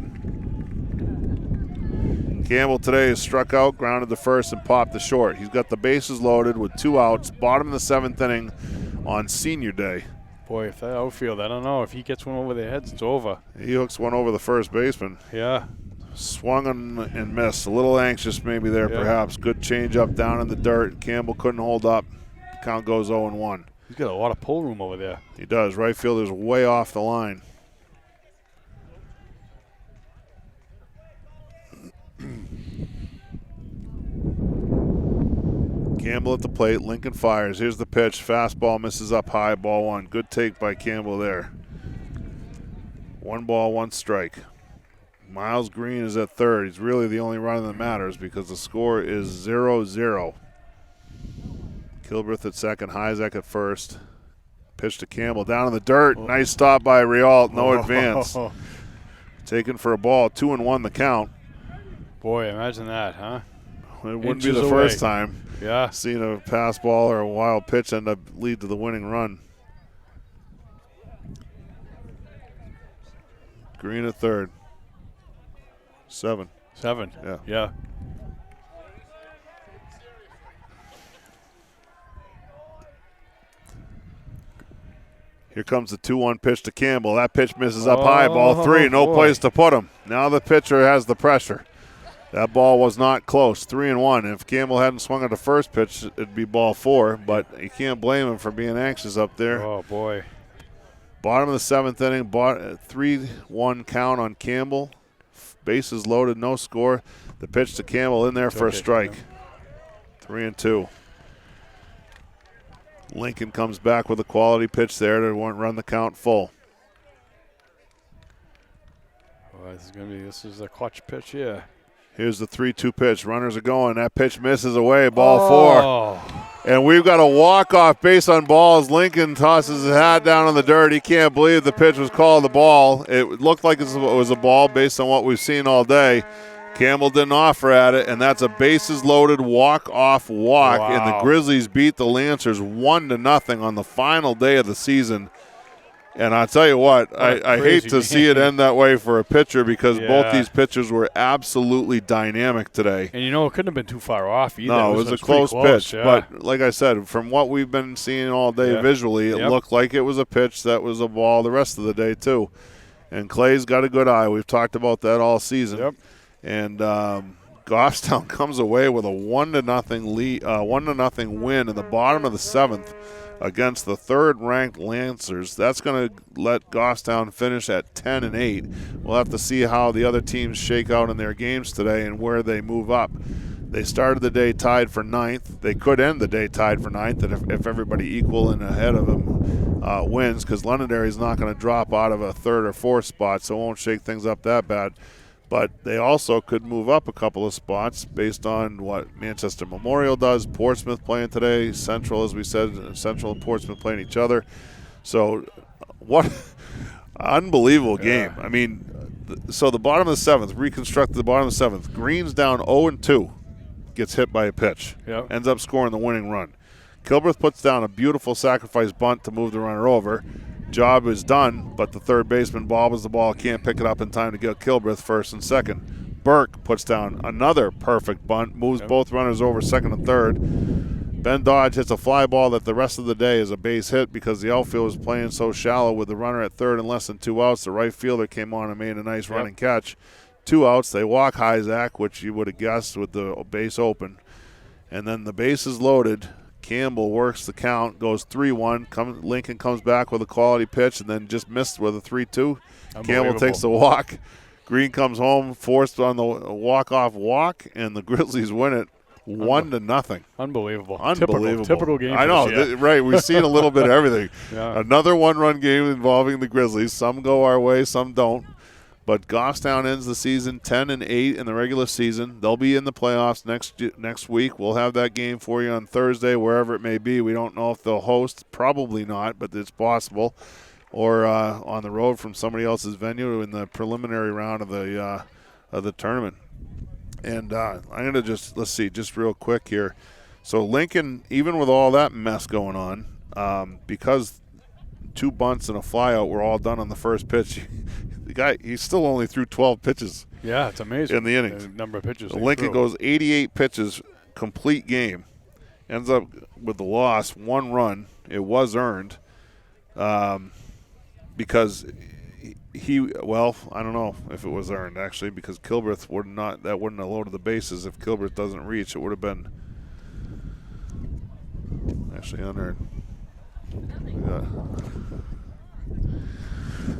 Campbell today has struck out, grounded the first, and popped the short. He's got the bases loaded with 2 outs, bottom of the 7th inning on senior day. Boy, if that outfield, I don't know. If he gets one over their heads, it's over. He hooks one over the first baseman. Yeah. Swung and missed. A little anxious maybe there perhaps. Good change up down in the dirt. Campbell couldn't hold up. Count goes 0-1. He's got a lot of pull room over there. He does. Right fielder's way off the line. Campbell at the plate. Lincoln fires. Here's the pitch. Fastball misses up high. Ball 1. Good take by Campbell there. 1 ball, 1 strike. Miles Green is at third. He's really the only runner that matters because the score is 0-0. Kilbreth at second. Hyzak at first. Pitch to Campbell. Down in the dirt. Nice stop by Rialt. No advance. Taken for a ball. 2-1 the count. Boy, imagine that, huh? It wouldn't be the first time. Yeah. Seeing a pass ball or a wild pitch end up lead to the winning run. Green at third. 7. Yeah. Here comes the 2-1 pitch to Campbell. That pitch misses up high. Ball 3. No place to put him. Now the pitcher has the pressure. That ball was not close. 3-1. If Campbell hadn't swung at the first pitch, it'd be ball 4. But you can't blame him for being anxious up there. Oh, boy. Bottom of the 7th inning. 3-1 count on Campbell. Bases loaded, no score. The pitch to Campbell in there for a strike. 3-2. Lincoln comes back with a quality pitch there to run the count full. Well, this is a clutch pitch here. Here's the 3-2 pitch. Runners are going. That pitch misses away. Ball 4. And we've got a walk-off base on balls. Lincoln tosses his hat down on the dirt. He can't believe the pitch was called the ball. It looked like it was a ball based on what we've seen all day. Campbell didn't offer at it, and that's a bases-loaded walk-off walk. Wow. And the Grizzlies beat the Lancers 1-0 on the final day of the season. And I'll tell you what, I hate to see it end that way for a pitcher because both these pitchers were absolutely dynamic today. And, it couldn't have been too far off either. No, it was a close pitch. Yeah. But like I said, from what we've been seeing all day visually, it looked like it was a pitch that was a ball the rest of the day too. And Clay's got a good eye. We've talked about that all season. Yep. And Goffstown comes away with a 1-0 lead, 1-0 win in the bottom of the 7th. Against the third-ranked Lancers. That's going to let Goffstown finish at 10-8. We'll have to see how the other teams shake out in their games today and where they move up. They started the day tied for 9th. They could end the day tied for 9th if everybody equal and ahead of them wins, because Londonderry is not going to drop out of a 3rd or 4th spot, so it won't shake things up that bad. But they also could move up a couple of spots based on what Manchester Memorial does. Portsmouth playing today. Central, as we said, Central and Portsmouth playing each other. So what unbelievable game. I mean, so the bottom of the 7th, reconstructed the bottom of the 7th. Green's down 0-2, gets hit by a pitch. Yep. Ends up scoring the winning run. Kilbreth puts down a beautiful sacrifice bunt to move the runner over. Job is done, but the third baseman bobbles the ball, can't pick it up in time to get Kilbreth first and second. Burke puts down another perfect bunt, moves both runners over second and third. Ben Dodge hits a fly ball that the rest of the day is a base hit because the outfield was playing so shallow with the runner at third and less than 2 outs. The right fielder came on and made a nice running catch. 2 outs, they walk Hyzak, which you would have guessed with the base open. And then the bases loaded. Campbell works the count, goes 3-1. Lincoln comes back with a quality pitch and then just missed with a 3-2. Campbell takes the walk. Green comes home, forced on the walk-off walk, and the Grizzlies win it 1-0. Unbelievable. Typical game. I know, right. We've seen a little bit of everything. Yeah. Another one-run game involving the Grizzlies. Some go our way, some don't. But Goffstown ends the season 10-8 in the regular season. They'll be in the playoffs next week. We'll have that game for you on Thursday, wherever it may be. We don't know if they'll host. Probably not, but it's possible. Or on the road from somebody else's venue in the preliminary round of the tournament. And I'm going to let's see, just real quick here. So Lincoln, even with all that mess going on, because 2 bunts and a flyout were all done on the first pitch, the guy, he still only threw 12 pitches. Yeah, it's amazing. In the innings. The number of pitches. Lincoln goes 88 pitches, complete game. Ends up with the loss, 1 run. It was earned because I don't know if it was earned, actually, because Kilbreth wouldn't have loaded the bases. If Kilbreth doesn't reach, it would have been actually unearned.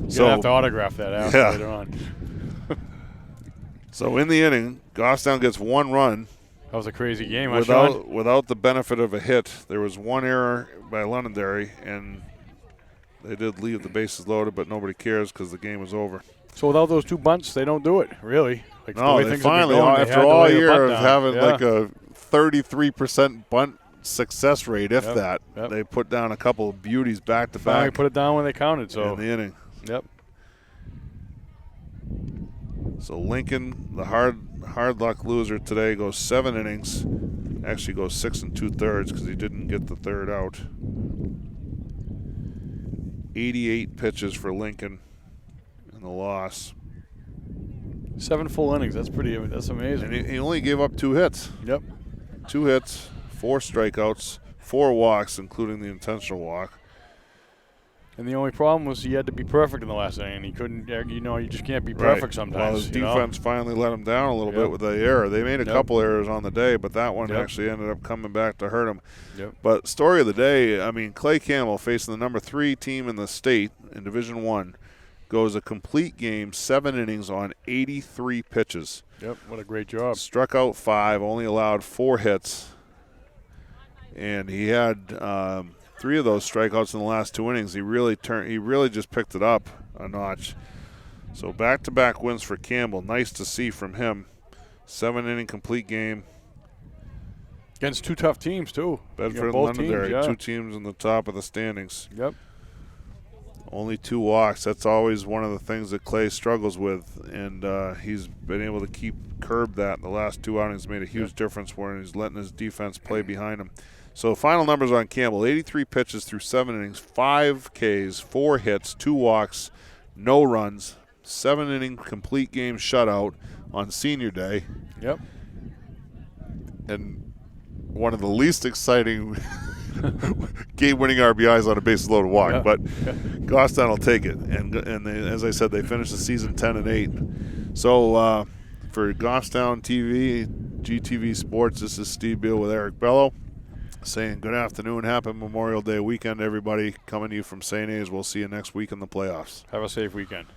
You'll have to autograph that out later on. So in the inning, Goffstown gets 1 run. That was a crazy game. Without the benefit of a hit. There was 1 error by Londonderry, and they did leave the bases loaded, but nobody cares because the game was over. So without those 2 bunts, they don't do it, really. Like, no, they finally, after all year of having like a 33% bunt success rate, if that, they put down a couple of beauties back to back. Finally put it down when they counted. So in the inning. Yep. So Lincoln, the hard luck loser today, goes 7 innings. Actually goes 6 2/3 because he didn't get the third out. 88 pitches for Lincoln in the loss. 7 full innings. That's amazing. And he only gave up 2 hits. Yep. 2 hits, 4 strikeouts, 4 walks, including the intentional walk. And the only problem was he had to be perfect in the last inning. He couldn't, you just can't be perfect sometimes. Well, his defense finally let him down a little bit with the error. They made a couple errors on the day, but that one actually ended up coming back to hurt him. Yep. But story of the day, Clay Campbell facing the number 3 team in the state in Division I, goes a complete game, 7 innings on 83 pitches. Yep, what a great job. Struck out 5, only allowed 4 hits. And he had 3 of those strikeouts in the last 2 innings. He really just picked it up a notch. So back-to-back wins for Campbell. Nice to see from him. 7-inning complete game. Against 2 tough teams, too. Bedford and Londonderry, 2 teams in the top of the standings. Yep. Only 2 walks. That's always one of the things that Clay struggles with, and he's been able to curb that. The last 2 outings made a huge difference where he's letting his defense play behind him. So final numbers on Campbell: 83 pitches through 7 innings, 5 Ks, 4 hits, 2 walks, no runs, 7-inning complete game shutout on senior day. Yep. And one of the least exciting game-winning RBIs on a bases-loaded walk, but Goffstown will take it. And as I said, they finished the season 10-8. So for Goffstown TV, GTV Sports, this is Steve Beal with Eric Bello saying good afternoon, happy Memorial Day weekend, everybody. Coming to you from St. A's. We'll see you next week in the playoffs. Have a safe weekend.